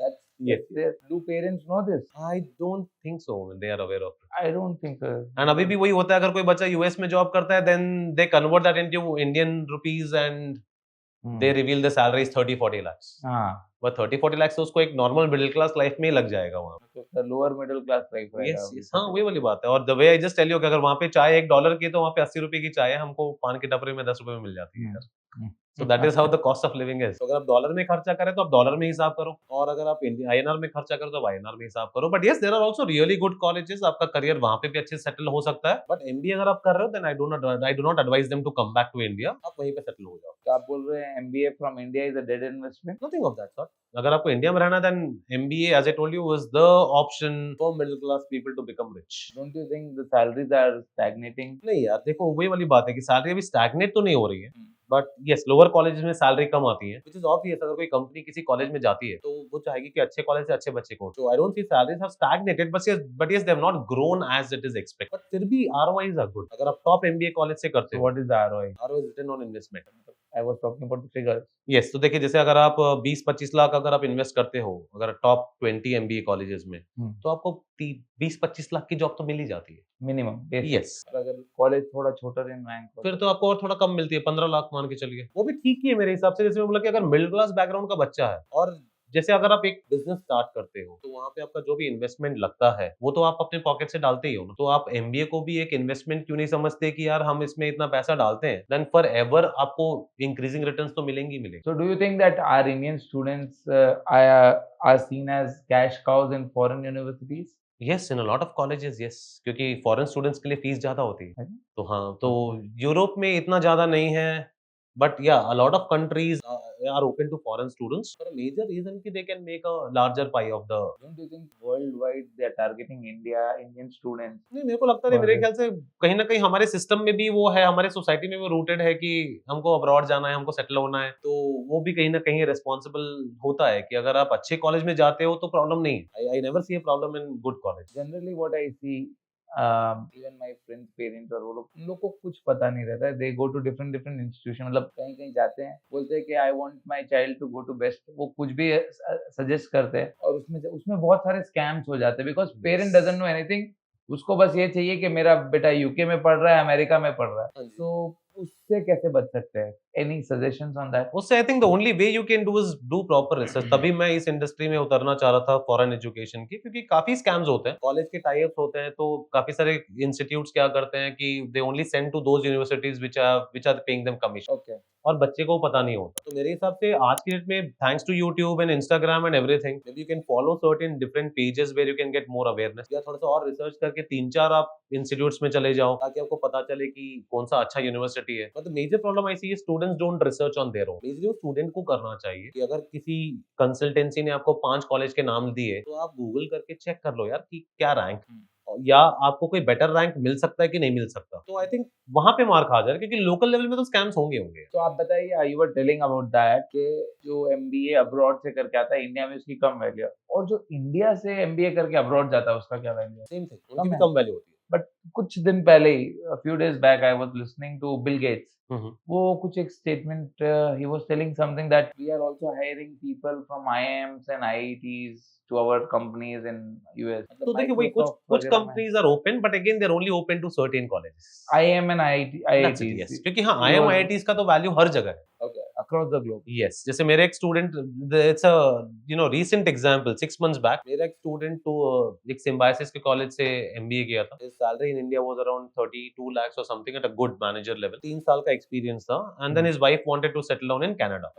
Right. Yes, do parents know this? I don't think so they are aware of. I don't think and अभी भी वही होता है, अगर कोई बच्चा यूएस में जॉब करता है then they convert that into Indian rupees and they reveal the salary is 30-40 lakhs। हाँ, बट 30-40 lakhs तो उसको एक नॉर्मल मिडिल क्लास लाइफ में ही लग जाएगा वहां। लोअर मिडिल क्लास लाइफ रहेगा। यस, हाँ, वही वाली बात है। और the way I just tell you कि अगर वहां पे चाय $1 की है तो वहां पे 80 रुपए की चाय है, हमको पान की टपरी में 10 रुपए में मिल जाती है यार। So that is how the cost of living is. तो अगर आप डॉलर में खर्चा करें तो आप डॉलर में हिसाब करो, और अगर आप आईएनआर में खर्चा करो तो आप आईएनआर में हिसाब करो। But yes, there are also really good colleges, आपका करियर वहां पे भी अच्छे से सेटल हो सकता है। बट एमबीए अगर आप कर रहे हो then I do not advise them to come back to India, आप वहीं पे सेटल हो जाओ। तो आप बोल रहे हैं MBA from India is a dead investment? Nothing of that sort. अगर आपको इंडिया में रहना है then MBA, as I told you, is the option for middle class people to become rich. Don't you think the salaries are stagnating? नहीं यार, देखो वही वाली बात है कि सैलरी अभी स्टैग्नेट तो नहीं हो रही है, बट यस, लोअर कॉलेजेस में सैलरी कम आती है, व्हिच इज ऑब्वियस। अगर कोई कंपनी किसी कॉलेज में जाती है तो वो चाहेगी कि अच्छे कॉलेज से अच्छे बच्चे को। So I don't see salaries have stagnated, but yes, they have not grown as it is expected, but फिर भी आरओआईज आर गुड अगर आप टॉप एमबीए कॉलेज से करते So हो। what is the ROI? ROI is return on investment. I was talking about the figures. Yes, तो देखिए जैसे अगर आप 20-25 लाख अगर आप इन्वेस्ट करते हो अगर टॉप 20 एमबीए कॉलेजेस में, तो आपको 20-25 लाख की जॉब तो मिल ही जाती है मिनिमम। यस। और अगर कॉलेज थोड़ा छोटा इन रैंक हो फिर तो आपको और थोड़ा कम मिलती है, 15 लाख मान के चलिए, वो भी ठीक ही है मेरे हिसाब से। जैसे मैं बोला कि अगर मिडिल क्लास बैकग्राउंड का बच्चा है, और जैसे अगर आप एक बिजनेस स्टार्ट करते हो तो वहां पे आपका जो भी इन्वेस्टमेंट लगता है वो तो आप अपने पॉकेट से डालते ही हो ना, तो आप एमबीए को भी एक इन्वेस्टमेंट क्यों नहीं समझते कि यार हम इसमें इतना पैसा डालते हैं, देन फॉर एवर आपको इंक्रीजिंग रिटर्न्स तो मिलेंगी मिलेंगी। So do you think that our Indian students are seen as cash cows in foreign universities? Yes, in a lot of colleges, yes, क्योंकि फॉरेन स्टूडेंट्स के लिए फीस ज्यादा होती है। है? तो हाँ, तो यूरोप में इतना ज्यादा नहीं है, बट या a lot of countries are open to foreign students for a major reason कि they can make a larger pie of the. Don't you think worldwide they are targeting Indian students? नहीं, मेरे को लगता नहीं, मेरे ख्याल से कहीं ना कहीं हमारे सिस्टम में भी वो है, हमारे सोसाइटी में वो रूटेड है कि हमको अब्रॉड जाना है, हमको सेटल होना है, तो वो भी कहीं ना कहीं रिस्पॉन्सिबल होता है कि अगर आप अच्छे कॉलेज में जाते हो तो प्रॉब्लम नहीं है। I never see a problem in good college. Generally what I see, even my friends parents और वो लोग, उन लोग को कुछ पता नहीं रहता है। They go to different institution, मतलब कहीं कहीं जाते हैं, बोलते हैं कि I want my child to go to best, वो कुछ भी सजेस्ट करते हैं और उसमें बहुत सारे स्कैम्स हो जाते हैं, because parent doesn't know anything. उसको बस ये चाहिए कि मेरा बेटा यूके में पढ़ रहा है, अमेरिका में पढ़ रहा है, तो उससे कैसे बच सकते हैं? Any suggestions on that? उससे I think the only way you can do is do proper research. तभी मैं इस इंडस्ट्री में उतरना चाह रहा था फॉरेन एजुकेशन की, क्योंकि काफी स्कैम्स होते हैं, कॉलेज के टाई अप्स होते हैं, तो काफी सारे इंस्टीट्यूट्स क्या करते हैं कि they only send to those universities which are paying them commission, okay. और बच्चे को पता नहीं होता। तो मेरे हिसाब से आज की डेट में thanks to YouTube and Instagram and everything, maybe you can follow certain different pages where you can get more awareness, या थोड़ा सा और रिसर्च करके 3-4 आप इंस्टीट्यूट्स में चले जाओ ताकि आपको पता चले कि कौन सा अच्छा यूनिवर्सिटी है। मतलब मेजर प्रॉब्लम आई सी है students don't research on their own. Basically student को करना चाहिए कि अगर किसी कंसल्टेंसी ने आपको 5 कॉलेज के नाम दिए तो आप गूगल करके चेक कर लो यार कि क्या रैंक, या आपको कोई बेटर रैंक मिल सकता है कि नहीं मिल सकता। तो आई थिंक वहां पे मार खा जाए, क्योंकि लोकल लेवल में तो स्कैम्स होंगे। तो आप बताइए, you were telling about that कि जो एमबीए अब्रॉड से करके आता है इंडिया में उसकी कम वैल्यू है, और जो इंडिया से एमबीए करके अब्रॉड जाता है उसका क्या वैल्यू है? सेम थिंग, कम उनकी भी है। कम वैल्यू होती है। बट कुछ दिन पहले ही, few days back, I was listening to Bill Gates. Hmm. वो कुछ एक statement, he was telling something that we are also hiring people from IIMs and IITs to our companies in US, तो मतलब देखिए वही कुछ माइक्रोसॉफ्ट कुछ वगैरह में। Companies are open, but again they are only open to certain colleges. IIM and IIT that's it, IITs. Yes, क्योंकि हाँ ही आईएम वाज आईआईटीज का तो वैल्यू हर जगह है। Okay across the globe. Yes, जैसे मेरे एक student, it's a recent example, 6 months back मेरा एक स्टूडेंट तो एक सिम्बायोसिस के कॉलेज से एमबीए किया था। His salary in India was around 32 lakhs और something at a good manager level. 3 साल का एक्सपीरियंस था, and then his wife wanted to settle down in Canada.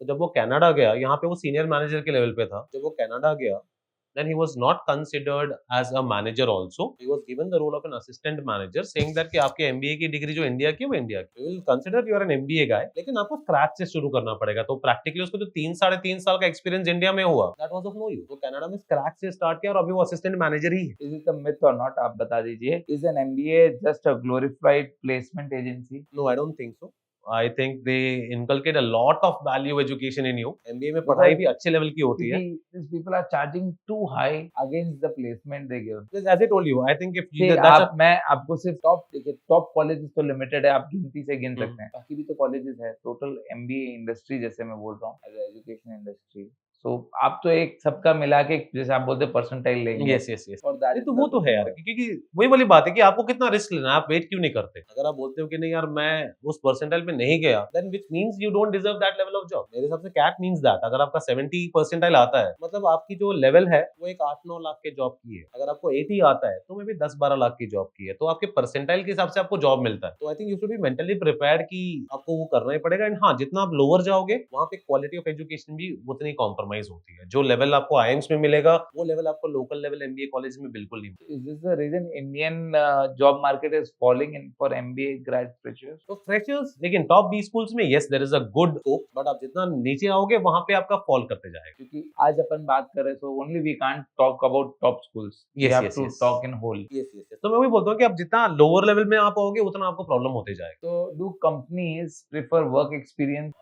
तो जब वो कनाडा गया, यहाँ पे वो सीनियर मैनेजर के लेवल पे था, जब वो कनाडा गया then he was not considered as a manager also. He was given the role of an assistant manager, saying that कि आपके MBA की डिग्री जो इंडिया की है वो इंडिया की, we will consider you are an MBA guy, लेकिन आपको स्क्रैच से शुरू करना पड़ेगा। तो प्रैक्टिकली उसको जो 3 साढ़े 3 साल का एक्सपीरियंस इंडिया में हुआ, that was of no use। तो कनाडा में स्क्रैच से स्टार्ट किया और अभी वो असिस्टेंट मैनेजर ही है। Is it a myth or not? आप बता दीजिए। Is an MBA just a glorified placement agency? No, I don't think so. I think they inculcate a lot of value education in you. MBA में पढ़ाई Because भी अच्छे लेवल की होती है। these people are charging too high against the placement they give. Because as I told you, I think if See, that's आप मैं आपको सिर्फ टॉप, देखिए टॉप कॉलेजेस तो लिमिटेड है, आप गिनती से गिन सकते हैं, बाकी भी तो कॉलेजेस है। टोटल एमबीए इंडस्ट्री जैसे मैं बोल रहा हूँ, एज एजुकेशन इंडस्ट्री, सो आप तो एक सबका मिला के जैसे आप बोलते परसेंटाइल लेंगे। यस यस यस, और दैट तो वो तो है यार, क्योंकि वही वाली बात है कि आपको कितना रिस्क लेना है, आप वेट क्यों नहीं करते। अगर आप बोलते हो कि नहीं यार मैं उस परसेंटाइल पे नहीं गया, then which means you don't deserve that level of job. मेरे हिसाब से कैट मींस दैट अगर आपका 70 परसेंटाइल आता है, मतलब आपकी जो लेवल है वो एक 8-9 लाख के जॉब की है। अगर आपको 80 आता है तो मे बी 10-12 लाख की जॉब की है, तो आपके परसेंटाइल के हिसाब से आपको जॉब मिलता है। तो I think you should be mentally prepared कि आपको वो करना ही पड़ेगा। एंड हाँ, जितना आप लोअर जाओगे वहां पे क्वालिटी ऑफ एजुकेशन भी उतनी कॉम्प्रोमाइज होती है। जो लेवल आपको आईएम्स में मिलेगा वो लेवल आपको लोकल लेवल एमबीए कॉलेज में बिल्कुल नहीं मिलेगा। Is this the reason Indian job market is falling in for MBA grad freshers? तो फ्रेशर्स लेकिन टॉप 20 स्कूल्स में yes there is a good scope, but आप जितना नीचे आओगे वहां पे आपका फॉल करते जाएगा। क्योंकि आज अपन बात कर रहे हैं, so only we can't talk about top schools. We yes have yes to yes, talk in whole. Yes yes yes, तो मैं वही बोलता हूँ कि आप जितना लोअर लेवल में आप आओगे उतना आपको प्रॉब्लम होते जाएगा। So do companies prefer work experience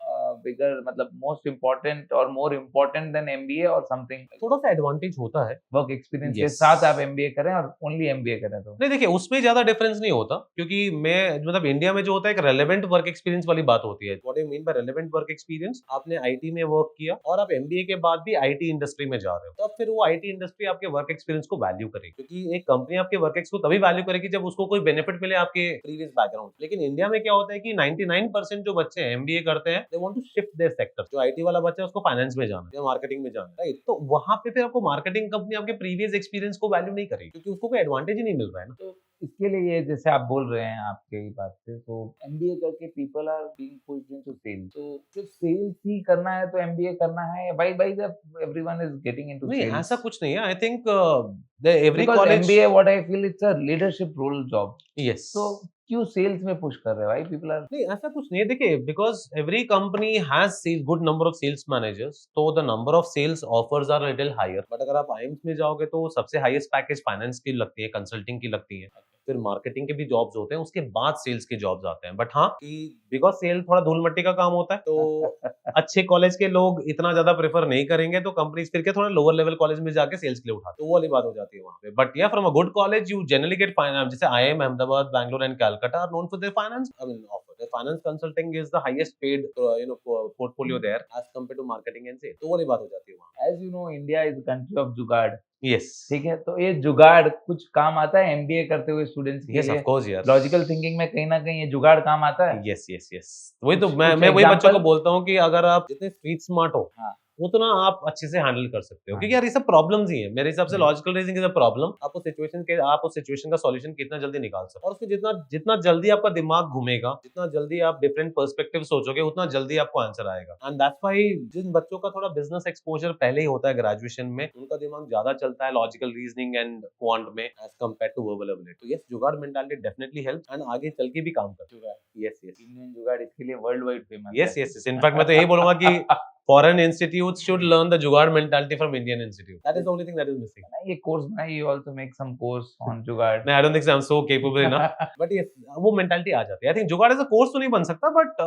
bigger, मतलब most important or more important than MBA or something? थोड़ा सा एडवांटेज होता है। वर्क एक्सपीरियंस के Yes. साथ आप MBA करें और ओनली MBA करें तो? नहीं देखिए, उसमें ज्यादा डिफरेंस नहीं होता, क्योंकि मैं मतलब इंडिया में जो होता है एक रेलेवेंट वर्क एक्सपीरियंस वाली बात होती है। What I mean by relevant work experience, आपने आईटी में वर्क किया और आप एमबीए के बाद भी आईटी इंडस्ट्री में जा रहे हो, तब फिर वो आईटी इंडस्ट्री आपके वर्क एक्सपीरियंस को वैल्यू करेगी, क्योंकि एक कंपनी आपके वर्क एक्स को तभी वैल्यू करेगी जब उसको कोई बेनिफिट मिले आपके प्रीवियस बैकग्राउंड। लेकिन इंडिया में क्या होता है कि 99% जो बच्चे एमबीए करते हैं they want to shift their sector. जो आईटी वाला बच्चा है उसको फाइनेंस में जाना है या मार्केटिंग में जाना है, राइट? तो वहां पे फिर आपको मार्केटिंग कंपनी आपके प्रीवियस एक्सपीरियंस को वैल्यू नहीं करेगी, क्योंकि उसको कोई एडवांटेज ही नहीं मिल रहा है ना। तो इसके लिए ये जैसे आप बोल रहे हैं आपके ही बात से, तो MBA करके people are being pushed into sales, तो सिर्फ सेल्स ही करना है तो MBA करना है, by by the everyone is getting into नहीं, सेल्स? ऐसा कुछ नहीं है। I think every because college, MBA what I feel it's a leadership role job, yes, तो क्यों सेल्स में पुश कर रहे हैं भाई पीपल आर? नहीं ऐसा कुछ नहीं है। देखिए, because every company has sell good number of sales managers, तो the number of sales offers are little higher. But अगर आप आईएम्स में जाओगे तो सबसे हाईएस्ट पैकेज फाइनेंस की लगती है, कंसल्टिंग की लगती है, फिर मार्केटिंग के भी जॉब्स होते हैं, उसके बाद सेल्स के जॉब्स आते हैं। बट हाँ, कि बिकॉज सेल थोड़ा धूल मट्टी का काम होता है, तो अच्छे कॉलेज के लोग इतना ज्यादा प्रेफर नहीं करेंगे, तो कंपनीज फिर के थोड़ा लोअर लेवल कॉलेज में जाके सेल्स के लिए उठाते, तो वो वाली बात हो जाती है वहां पे। बट या from a good college you generally get finance, जैसे IIM Ahmedabad, Bangalore and Calcutta are known for their finance, I mean offer their finance consulting is the highest paid portfolio there as compared to marketing and sales, तो वो वाली बात हो जाती है वहां। As you know India is country of jugaad, yes ठीक है, तो ये जुगाड़ कुछ काम आता है एमबीए करते हुए स्टूडेंट्स के यस लिए? ऑफ कोर्स यार लॉजिकल थिंकिंग में कहीं ना कहीं ये जुगाड़ काम आता है? यस यस यस वही तो कुछ मैं कुछ मैं वही बच्चों को एग्जांपल? बोलता हूँ कि अगर आप जितने स्ट्रीट स्मार्ट हो हाँ। उतना आप अच्छे से हैंडल कर सकते हो हाँ। क्योंकि यार ये सब प्रॉब्लम्स ही है मेरे हिसाब से hmm. Logical reasoning is a problem आप उस सिचुएशन का सॉल्यूशन कितना जल्दी निकाल सकते हो और उसमें जितना जितना जल्दी आपका दिमाग घूमेगा जितना जल्दी आप डिफरेंट पर्सपेक्टिव सोचोगे उतना जल्दी आपको आंसर आएगा एंड दैट्स व्हाई जिन बच्चों का थोड़ा बिजनेस एक्सपोजर पहले ही होता है ग्रेजुएशन में उनका दिमाग ज्यादा चलता है लॉजिकल रीजनिंग एंड क्वांट में as compare to verbal ability तो yes jugaad mentality definitely helps and आगे चल के भी काम करता जुगाड़, है यस यस इंडियन जुगाड़ इसके लिए वर्ल्ड वाइड फेमस है। यस यस इनफैक्ट मैं तो यही बोलूंगा कि foreign institutes should learn the jugaad mentality from Indian institute. That is the only thing that is missing. ये कोर्स बनाए, you also make some course on जुगाड़। No, I don't think so. I'm so capable enough. But yes, वो mentality आ जाती है. I think जुगाड़ as a course तो नहीं बन सकता, but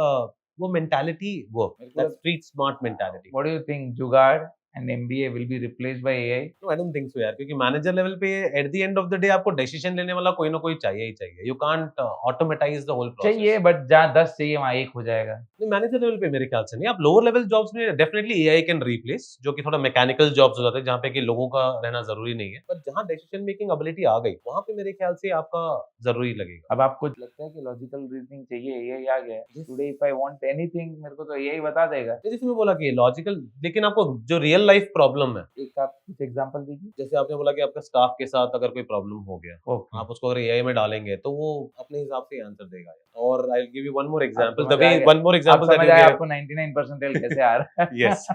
वो mentality work. That street smart mentality. What do you think, जुगाड़ and MBA will be replaced by AI? No, I don't think so यार क्योंकि मैनेजर लेवल पे at the end of the day आपको डिसीजन लेने वाला कोई ना कोई चाहिए ही चाहिए. You can't automatize the whole process. चाहिए, बट जहाँ 10 चाहिए वहाँ 1 हो जाएगा। नहीं मैनेजर लेवल पे मेरे ख्याल से नहीं आप लोअर लेवल जॉब्स में डेफिनेटली एआई कैन रिप्लेस जो कि थोड़ा मैकेनिकल जॉब्स हो जाते हैं जहाँ पे कि लोगों का रहना जरूरी नहीं है बट जहाँ डिसीजन मेकिंग एबिलिटी आ गई वहाँ पे मेरे ख्याल से आपका जरूरी लगेगा अब आपको लगता है कि लॉजिकल रीजनिंग चाहिए, एआई आ गया है। Today if I want anything मेरे को तो एआई बता देगा। जैसे मैं बोला कि लॉजिकल लेकिन आपको जो रियल लाइफ प्रॉब्लम है एक आप कुछ एग्जांपल दीजिए। जैसे आपने बोला कि आपका स्टाफ के साथ अगर कोई प्रॉब्लम हो गया ओके, आप उसको अगर एआई में डालेंगे तो वो अपने हिसाब से आंसर देगा और I will give you one more example समझ द वे आ गया। वन मोर आप एग्जांपल दैट समझ यू आया गेव आपको 99 परसेंटाइल कैसे आ रहा है। यस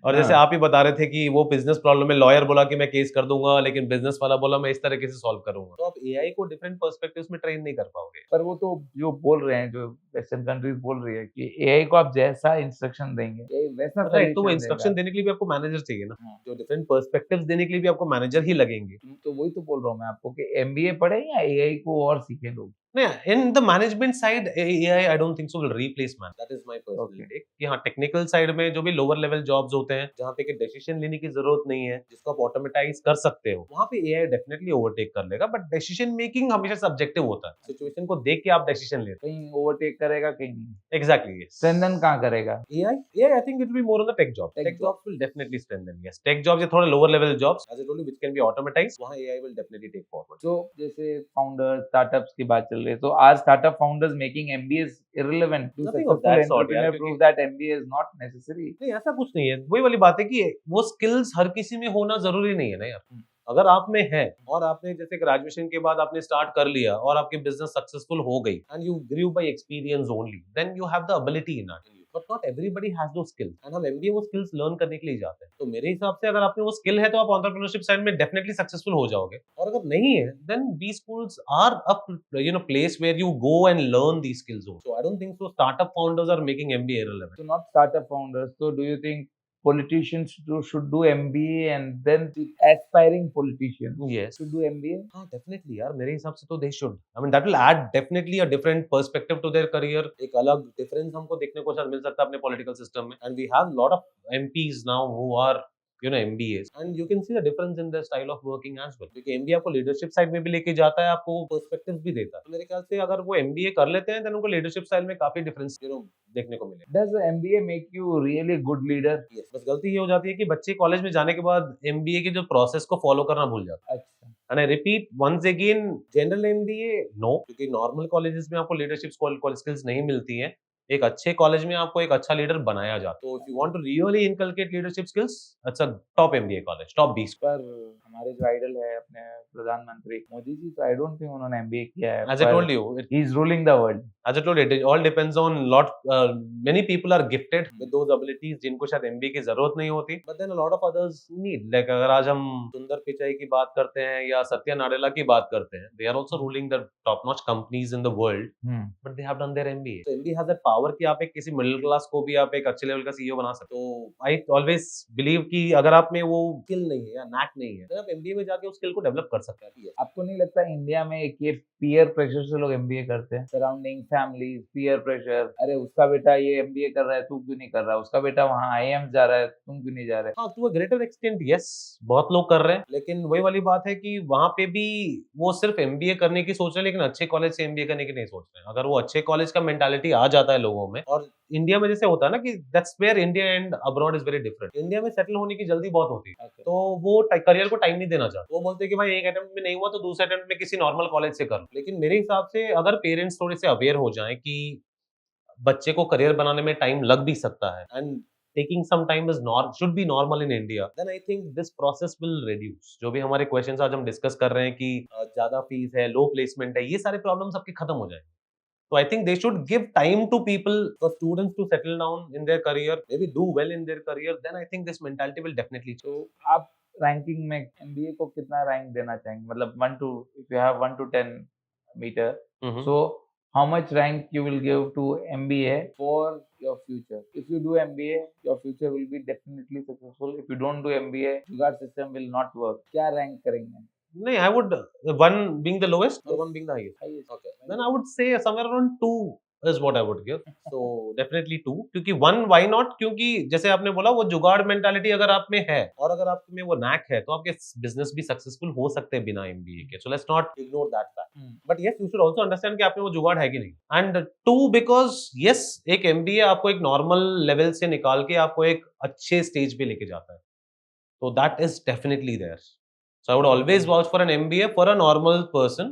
और जैसे हाँ। आप ही बता रहे थे कि वो बिजनेस प्रॉब्लम में लॉयर बोला कि मैं केस कर दूंगा लेकिन बिजनेस वाला बोला मैं इस तरीके से सॉल्व करूंगा तो आप एआई को डिफरेंट पर्सपेक्टिव्स में ट्रेन नहीं कर पाओगे पर वो तो जो बोल रहे हैं, जो वेस्टर्न कंट्रीज बोल रही है कि एआई को आप जैसा इंस्ट्रक्शन देंगे एआई वैसा राइट तो वो सॉल्यूशन इंस्ट्रक्शन देगा। देने के लिए भी आपको मैनेजर चाहिए ना हाँ। जो डिफरेंट पर्सपेक्टिव्स देने के लिए भी आपको मैनेजर ही लगेंगे तो वही तो बोल रहा हूँ मैं आपको कि एमबीए पढ़े या एआई को और सीखे लोग। नहीं in the management side AI I don't think so will replace man that is my personal take कि हाँ टेक्निकल साइड में जो भी लोअर लेवल जॉब्स होते हैं जहाँ पे कि डिसीजन लेने की जरूरत नहीं है जिसको आप ऑटोमेटाइज कर सकते हो वहाँ पे एआई डेफिनेटली ओवरटेक कर लेगा बट डिसीजन मेकिंग हमेशा सब्जेक्टिव होता है सिचुएशन को देख के आप डिसीजन लेते कहीं ओवरटेक करेगा, कहीं नहीं। हो एग्जैक्टली स्ट्रेंथन कहाँ करेगा? AI, I think it will be more on the tech jobs. Tech Tech jobs will definitely strengthen. Yes, tech jobs या थोड़ा lower level jobs, as I told you, which can be automatized. वहाँ AI will definitely take forward. तो जैसे फाउंडर स्टार्टअप्स की बात चल रही है, तो are startup founders making MBA irrelevant? Do Nothing of successful that sort, entrepreneur यार, prove that MBA is not necessary? नहीं ऐसा कुछ नहीं है वही वाली बात है कि वो स्किल्स हर किसी में होना जरूरी नहीं है ना यार अगर आप में है और आपने जैसे ग्रेजुएशन के बाद आपने स्टार्ट कर लिया और आपकी बिजनेस सक्सेसफुल हो गई and you grew by experience only then you have the ability in it but not everybody has those skills and हम एमबीए वो स्किल्स लर्न करने के लिए जाते हैं तो मेरे हिसाब से अगर आपने वो स्किल है तो आप एंटरप्रेन्योरशिप साइड में डेफिनेटली सक्सेसफुल हो जाओगे और अगर नहीं है then B schools are a place where you go and learn these skills so I don't think so startup founders are making MBA irrelevant So not startup founders. So do you think politicians should do MBA and then the aspiring politicians yes should do MBA? हाँ डेफिनेटली यार मेरे हिसाब से तो they should I mean that will add definitely a different perspective to their career एक अलग डिफरेंस हमको देखने को शायद मिल सकता है अपने पॉलिटिकल सिस्टम में and we have lot of MPs now who are MBAs and you can see the difference in their style of working as well क्योंकि MBA आपको लीडरशिप साइड में भी लेके जाता है आपको पर्सपेक्टिव्स भी देता है तो मेरे ख्याल से अगर वो MBA कर लेते हैं देन उनको लीडरशिप स्टाइल में काफी डिफरेंस देखने को मिलेगा Does MBA make you really good leader? yes, बस गलती ये हो जाती है कि बच्चे कॉलेज में जाने के बाद MBA के जो प्रोसेस को फॉलो करना भूल जाते हैं अच्छा, And I repeat once again, general MBA no, क्योंकि नॉर्मल कॉलेजेस में आपको लीडरशिप स्किल्स नहीं मिलती हैं एक अच्छे कॉलेज में आपको एक अच्छा लीडर बनाया जाता है तो if you want to really inculcate leadership skills it's a top MBA college top 20 पर हमारे जो आइडल है अपने प्रधानमंत्री मोदी जी, तो आई डोंट थिंक उन्होंने MBA किया है। as I told you he is ruling the world. as I told you it all depends on lot many people are gifted with those abilities जिनको शायद MBA की जरूरत नहीं होती but then a lot of others need like अगर आज हम सुंदर पिचाई की बात करते हैं या सत्या नाडेला की बात करते हैं they are also ruling the top notch companies in the world but they have done their MBA so MBA has that power कि आप एक किसी मिडिल क्लास को भी आप एक अच्छे लेवल का CEO बना सकते हो तो आई ऑलवेज बिलीव कि अगर आप में वो स्किल नहीं है या नैक नहीं है तो आप MBA में जाके उस स्किल को डेवलप कर सकते हैं आपको नहीं लगता इंडिया में एक ये पीयर प्रेशर से लोग MBA करते हैं? सराउंडिंग फैमिली, पीयर प्रेशर, अरे उसका बेटा ये MBA कर रहा है तू क्यों नहीं कर रहा, उसका बेटा वहाँ IIM जा रहा है तुम क्यों नहीं जा रहे? हाँ to a greater extent yes बहुत लोग कर रहे हैं लेकिन वही वाली बात है कि वहाँ पे भी वो सिर्फ MBA करने की सोच रहे हैं लेकिन अच्छे कॉलेज से MBA करने की नहीं सोच रहे हैं अगर वो अच्छे कॉलेज का मेंटालिटी आ जाता है लोगों में। और इंडिया में जैसे होता है ना कि that's where India and abroad is very different. India में सेटल होने की जल्दी बहुत होती है, Okay. तो वो करियर को टाइम नहीं देना चाहते। वो बोलते हैं कि भाई एक अटेम्प्ट में नहीं हुआ तो दूसरे अटेम्प्ट में किसी नॉर्मल कॉलेज से कर लो। लेकिन मेरे हिसाब से अगर पेरेंट्स थोड़े से अवेयर हो जाएं कि बच्चे को करियर बनाने में टाइम लग भी सकता है and taking some time is should be normal in India, then I think this process will reduce. जो भी हमारे क्वेश्चंस आज हम डिस्कस कर रहे हैं कि ज्यादा फीस है, लो प्लेसमेंट है, ये सारे प्रॉब्लम्स आपके खत्म हो जाएंगे। So I think they should give time to people, for students to settle down in their career, maybe do well in their career. Then I think this mentality will definitely change. तो आप रैंकिंग में एमबीए को कितना रैंक देना चाहेंगे, मतलब 1 to, if you have 1 to 10 meter, Mhm. so how much rank you will give to MBA for your future? If you do MBA, your future will be definitely successful. If you don't do MBA, your system will not work. क्या रैंक करेंगे? No, I would one being the lowest or Yes. one being the highest. Highest. Okay. Then I would say somewhere around 2 is what I would give. So definitely 2. क्योंकि 1 why not? क्योंकि जैसे आपने बोला वो जुगाड़ मेंटालिटी अगर आप में है और अगर आप में वो नैक है तो आपके बिजनेस भी सक्सेसफुल हो सकते हैं बिना एमबीए के। So let's not ignore that fact. But yes, you should also understand कि आप में वो जुगाड़ है कि नहीं। And 2 because yes, एक एमबीए आपको एक नॉर्मल लेवल से निकाल के आपको एक अच्छे स्टेज पे लेके जाता है। So that is definitely there. So I would always vouch for an MBA for a normal person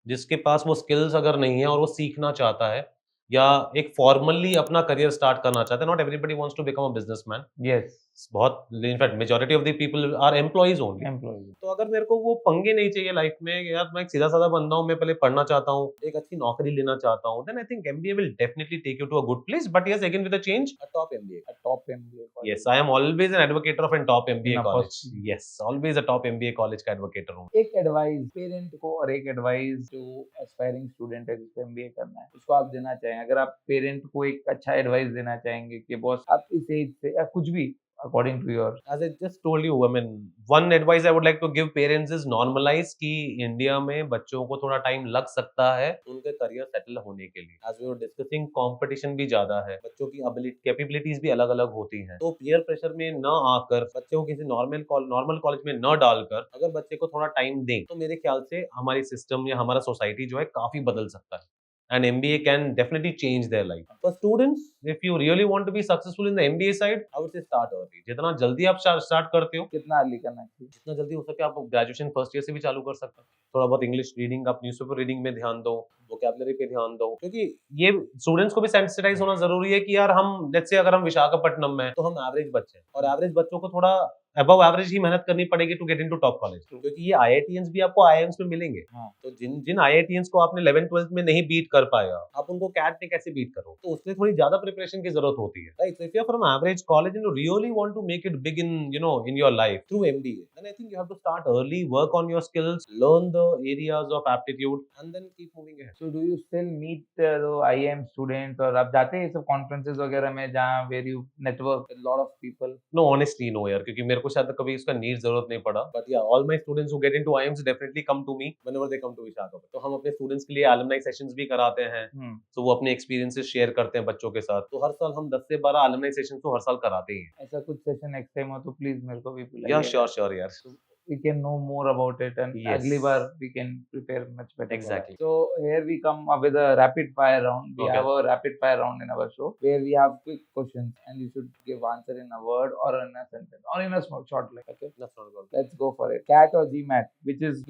जिसके पास वो skills अगर नहीं है और वो सीखना चाहता है या एक formally अपना career start करना चाहता है। Not everybody wants to become a businessman. Yes. बहुत in fact majority of the people are employees only. Employee. तो अगर मेरे को वो पंगे नहीं चाहिए लाइफ में, यार मैं एक सीधा साधा बंदा हूँ, मैं पहले पढ़ना चाहता हूँ, एक अच्छी नौकरी लेना चाहता हूँ, then I think MBA will definitely take you to a good place. But yes, again with a change, a top MBA. A top MBA. college. Yes, I am always an advocate of a top MBA In a college. first- Yes, always a top MBA college का advocate हूँ। एक एडवाइस पेरेंट को और एक एडवाइस जो एस्पायरिंग स्टूडेंट है जिसको एमबीए करना है उसको आप देना चाहें, अगर आप पेरेंट को एक अच्छा एडवाइस देना चाहेंगे कि बॉस आप इस एज से या कुछ भी according to your. As I just told you, I mean, one advice I would like to give parents is normalize कि इंडिया में बच्चों को थोड़ा टाइम लग सकता है उनके करियर सेटल होने के लिए। As we were discussing, competition भी ज्यादा है, बच्चों की कैपेबिलिटीज भी अलग अलग होती हैं, तो पीयर प्रेशर में न आकर बच्चे को किसी नॉर्मल कॉलेज में न डालकर अगर बच्चे को थोड़ा टाइम दें तो मेरे ख्याल से हमारी सिस्टम या हमारा सोसाइटी जो है काफी बदल सकता है। And MBA can definitely change their life. For students, if you really want to be successful in the MBA side, I would say start early. जितना जल्दी आप स्टार्ट करते हो, कितना अर्ली करना चाहिए? जितना जल्दी हो सके आप ग्रेजुएशन फर्स्ट ईयर से भी चालू कर सकते हो। थोड़ा बहुत इंग्लिश रीडिंग, आप न्यूज़पेपर रीडिंग में ध्यान दो, वोकैबुलरी पे ध्यान दो, क्योंकि ये स्टूडेंट्स को भी सेंसिटाइज होना जरूरी है कि यार हम लेट्स से अगर हम विशाखापट्टनम में हैं, तो हम एवरेज बच्चे हैं और एवरेज बच्चों को थोड़ा अबव एवरेज ही मेहनत करनी पड़ेगी to get into top college, क्योंकि ये आईआईटीएंस भी आपको आईआईएम्स में मिलेंगे। हाँ। तो जिन आईआईटीएंस को आपने 11th 12th में नहीं बीट कर पाया, आप उनको कैट में कैसे बीट करो, तो उसके लिए थोड़ी ज्यादा प्रिपरेशन की जरूरत होती है, right? So if you are from average college and you really want to make it big in in your life through MBA, then I think you have to start early, work on your skills, learn the areas of aptitude and then keep moving ahead. So do you still meet the IIM students और आप जाते हैं ये सब कॉन्फ्रेंसेस वगैरह में जहाँ where you network with a lot of people? No, honestly, no यार, क्योंकि मेरे को शायद कभी इसका नीड जरूरत नहीं पड़ा। But yeah, all my students who get into IIMs definitely come to me whenever they come to Visakhapatnam. तो हम अपने स्टूडेंट्स के लिए alumni sessions भी कराते हैं, तो वो अपने एक्सपीरियंसेस शेयर करते हैं बच्चों के साथ। तो हर साल हम 10 से 12 alumni sessions तो हर साल कराते ही हैं। ऐसा कुछ सेशन नेक्स्ट टाइम हो तो प्लीज मेरे को भी बुलाइए। Yeah, sure यार। We can know more about it and Yes. अगली बार we can prepare much better. Exactly. So here we come up with a rapid fire round. We Okay. have a rapid fire round in our show where we have quick questions and you should give answer in a word or in a sentence or in a small short line. Okay. That's not a problem. Let's go for it. CAT or GMAT?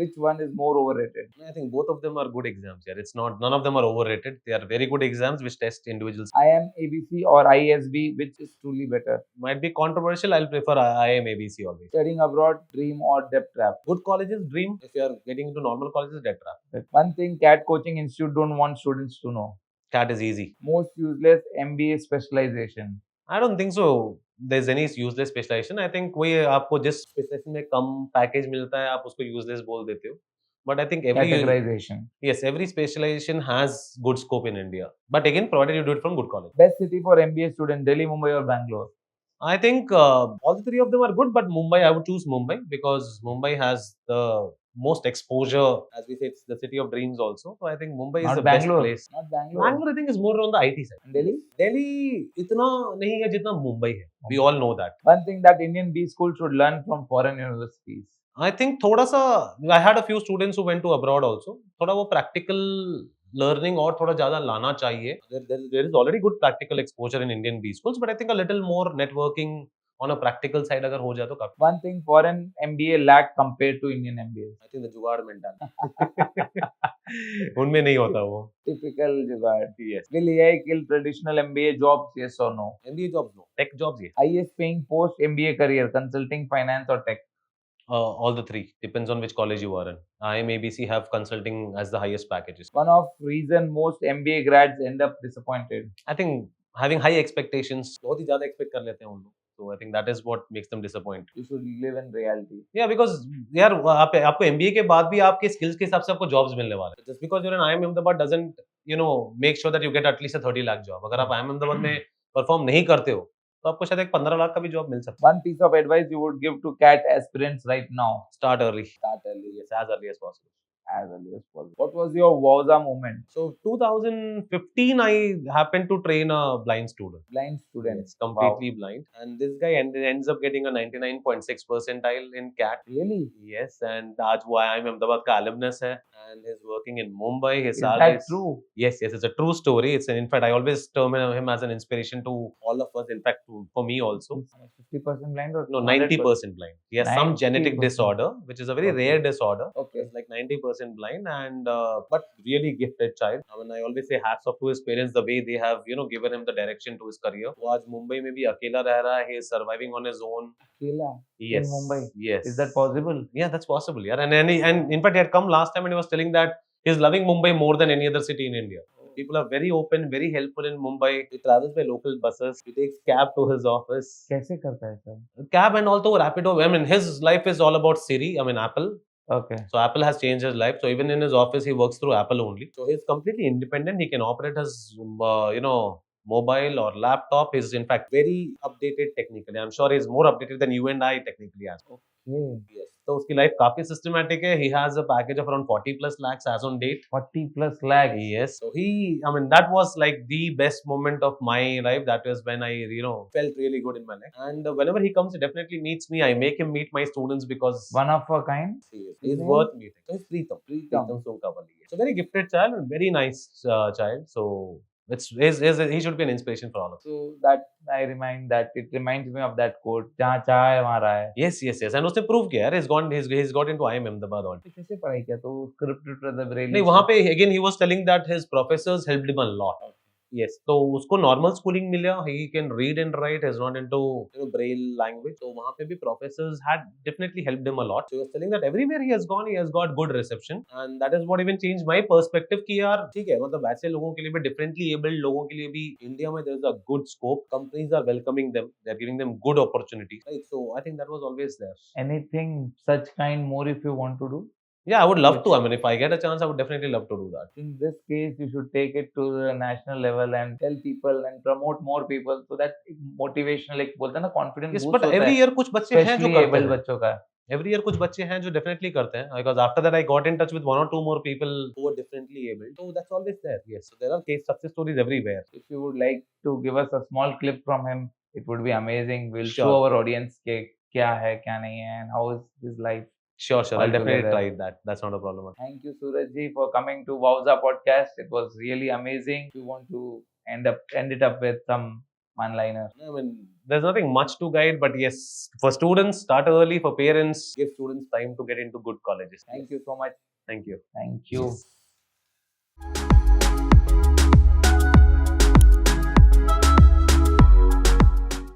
Which one is more overrated? I think both of them are good exams यार। It's not, none of them are overrated. They are very good exams which test individuals. IIM ABC or ISB? Which is truly better? Might be controversial. I'll prefer IIM ABC always. Studying abroad, dream or debt trap? Good colleges, dream. If you are getting into normal colleges, debt trap. One thing CAT coaching institute don't want students to know. CAT is easy. Most useless MBA specialization. I don't think so. There's any useless specialization. I think कोई आपको जिस specialization में कम पैकेज मिलता है आप उसको useless बोल देते हो. But I think Categorization. yes, every specialization has good scope in India. But again, provided you do it from good college. Best city for MBA student, Delhi, Mumbai or Bangalore? I think all the three of them are good, but Mumbai, I would choose Mumbai because Mumbai has the most exposure. As we say, it's the city of dreams also. So I think Mumbai is Not the Bangalore. best place. Not Bangalore. Bangalore, I think, is more on the IT side. And Delhi? Delhi इतना नहीं है जितना मुंबई है. We all know that. One thing that Indian B school should learn from foreign universities. I think थोड़ा सा I had a few students who went to abroad also. थोड़ा वो practical learning और थोड़ा ज़्यादा लाना चाहिए. There is already good practical exposure in Indian B schools, but I think a little more networking on a practical side अगर हो जाए तो काफी. One thing foreign MBA lack compared to Indian MBA. I think the जुगाड़ mentality. उनमें नहीं होता वो. Typical jugaad. Yes. Will AI kill traditional MBA jobs? Yes or no? MBA jobs no. Tech jobs yes. Highest paying post MBA career, consulting, finance, or tech? All the three depends on which college you are in. IIM ABC have consulting as the highest packages. One of reason most MBA grads end up disappointed. I think having high expectations, बहुत ही ज़्यादा expect कर लेते हैं उन लोग. So I think that is what makes them disappointed. You should live in reality. Yeah, because यार आपको MBA के बाद भी आपके skills के हिसाब से आपको jobs मिलने वाले हैं. Just because you're in IIM Ahmedabad doesn't make sure that you get at least a 30 lakh job. अगर आप IIM Ahmedabad में perform नहीं करते हो तो आपको शायद एक 15 लाख का भी जॉब मिल सकता है. One piece of advice you would give to CAT aspirants right now. Start early. Start early. Yes, as early as possible. As early as possible. What was your Wowza moment? So 2015, I happened to train a blind student. Blind student. Yes, completely blind. And this guy ends up getting a 99.6 percentile in CAT. Really? Yes, and आज वो IIM Ahmedabad का alumnus है and he's working in Mumbai. His Is salary that true? Yes, it's a true story. In fact, I always term him as an inspiration to all of us. In fact, for me also. 50% blind or No, 90% blind. He has some genetic 90%. disorder, which is a very rare disorder. Okay. It's like 90% blind and but really gifted child. I mean, I always say hats off to his parents the way they have given him the direction to his career. वो आज मुंबई में भी अकेला रह रहा है. He is surviving on his own. Akela? Yes. In Mumbai? Yes. Is that possible? Yeah, that's possible. Yeah, and in fact, he had come last time and he was telling that he's loving Mumbai more than any other city in India. People are very open, very helpful in Mumbai. He travels by local buses. He takes cab to his office. कैसे करता है सब? Cab and also Rapido. I mean, his life is all about Siri. I mean, Apple. Okay. So Apple has changed his life. So even in his office, he works through Apple only. So he's completely independent. He can operate his, mobile or laptop. He's in fact very updated technically. I'm sure he's more updated than you and I technically as well. Okay. Yes. So उसकी life काफी systematic है. He has a package of around 40 plus lakhs as on date. 40 plus lakhs. Yes. So that was like the best moment of my life. That was when I, felt really good in my life. And whenever he comes, he definitely meets me. I make him meet my students because One of a kind. he's worth meeting. So he's Preetham Sonkawali. So very gifted child and very nice child. So he should be an inspiration for all of us. So that it reminds me of that quote. जहाँ चाह है वहाँ राह है. Yes. And उसने prove किया यार. He's got into IIM Ahmedabad already. कैसे पढ़ाई किया तो scripted to the brain. नहीं वहाँ पे again he was telling that his professors helped him a lot. Yes, तो उसको normal schooling मिला. He can read and write. He's not into braille language. तो वहाँ पे भी professors had definitely helped him a lot. So he was telling that everywhere he has gone, he has got good reception, and that is what even changed my perspective कि यार ठीक है मतलब वैसे लोगों के लिए भी differently abled लोगों के लिए भी इंडिया में there is a good scope. Companies are welcoming them. They are giving them good opportunities. Right. So I think that was always there. Anything such kind more if you want to do? Yeah, I would love to. I mean, if I get a chance, I would definitely love to do that. In this case, you should take it to the national level and tell people and promote more people so that motivational एक बोलते हैं ना confidence Yes, boost but होता every है. year कुछ बच्चे हैं जो Especially करते able हैं. बच्चों का. Every year कुछ बच्चे हैं जो definitely करते हैं. Because after that I got in touch with one or two more people who were differently able. So that's always there. Yes. So there are success stories everywhere. If you would like to give us a small clip from him, it would be amazing. We'll Sure. show our audience के क्या है क्या नहीं है and how is his life. Sure. I'll definitely Altogether. try that. That's not a problem. Thank you, Suraj ji, for coming to Wowza podcast. It was really amazing. If you want to end it up with some one-liner. I mean, there's nothing much to guide, but yes, for students, start early. For parents, give students time to get into good colleges. Thank you so much. Thank you. Thank you. Yes.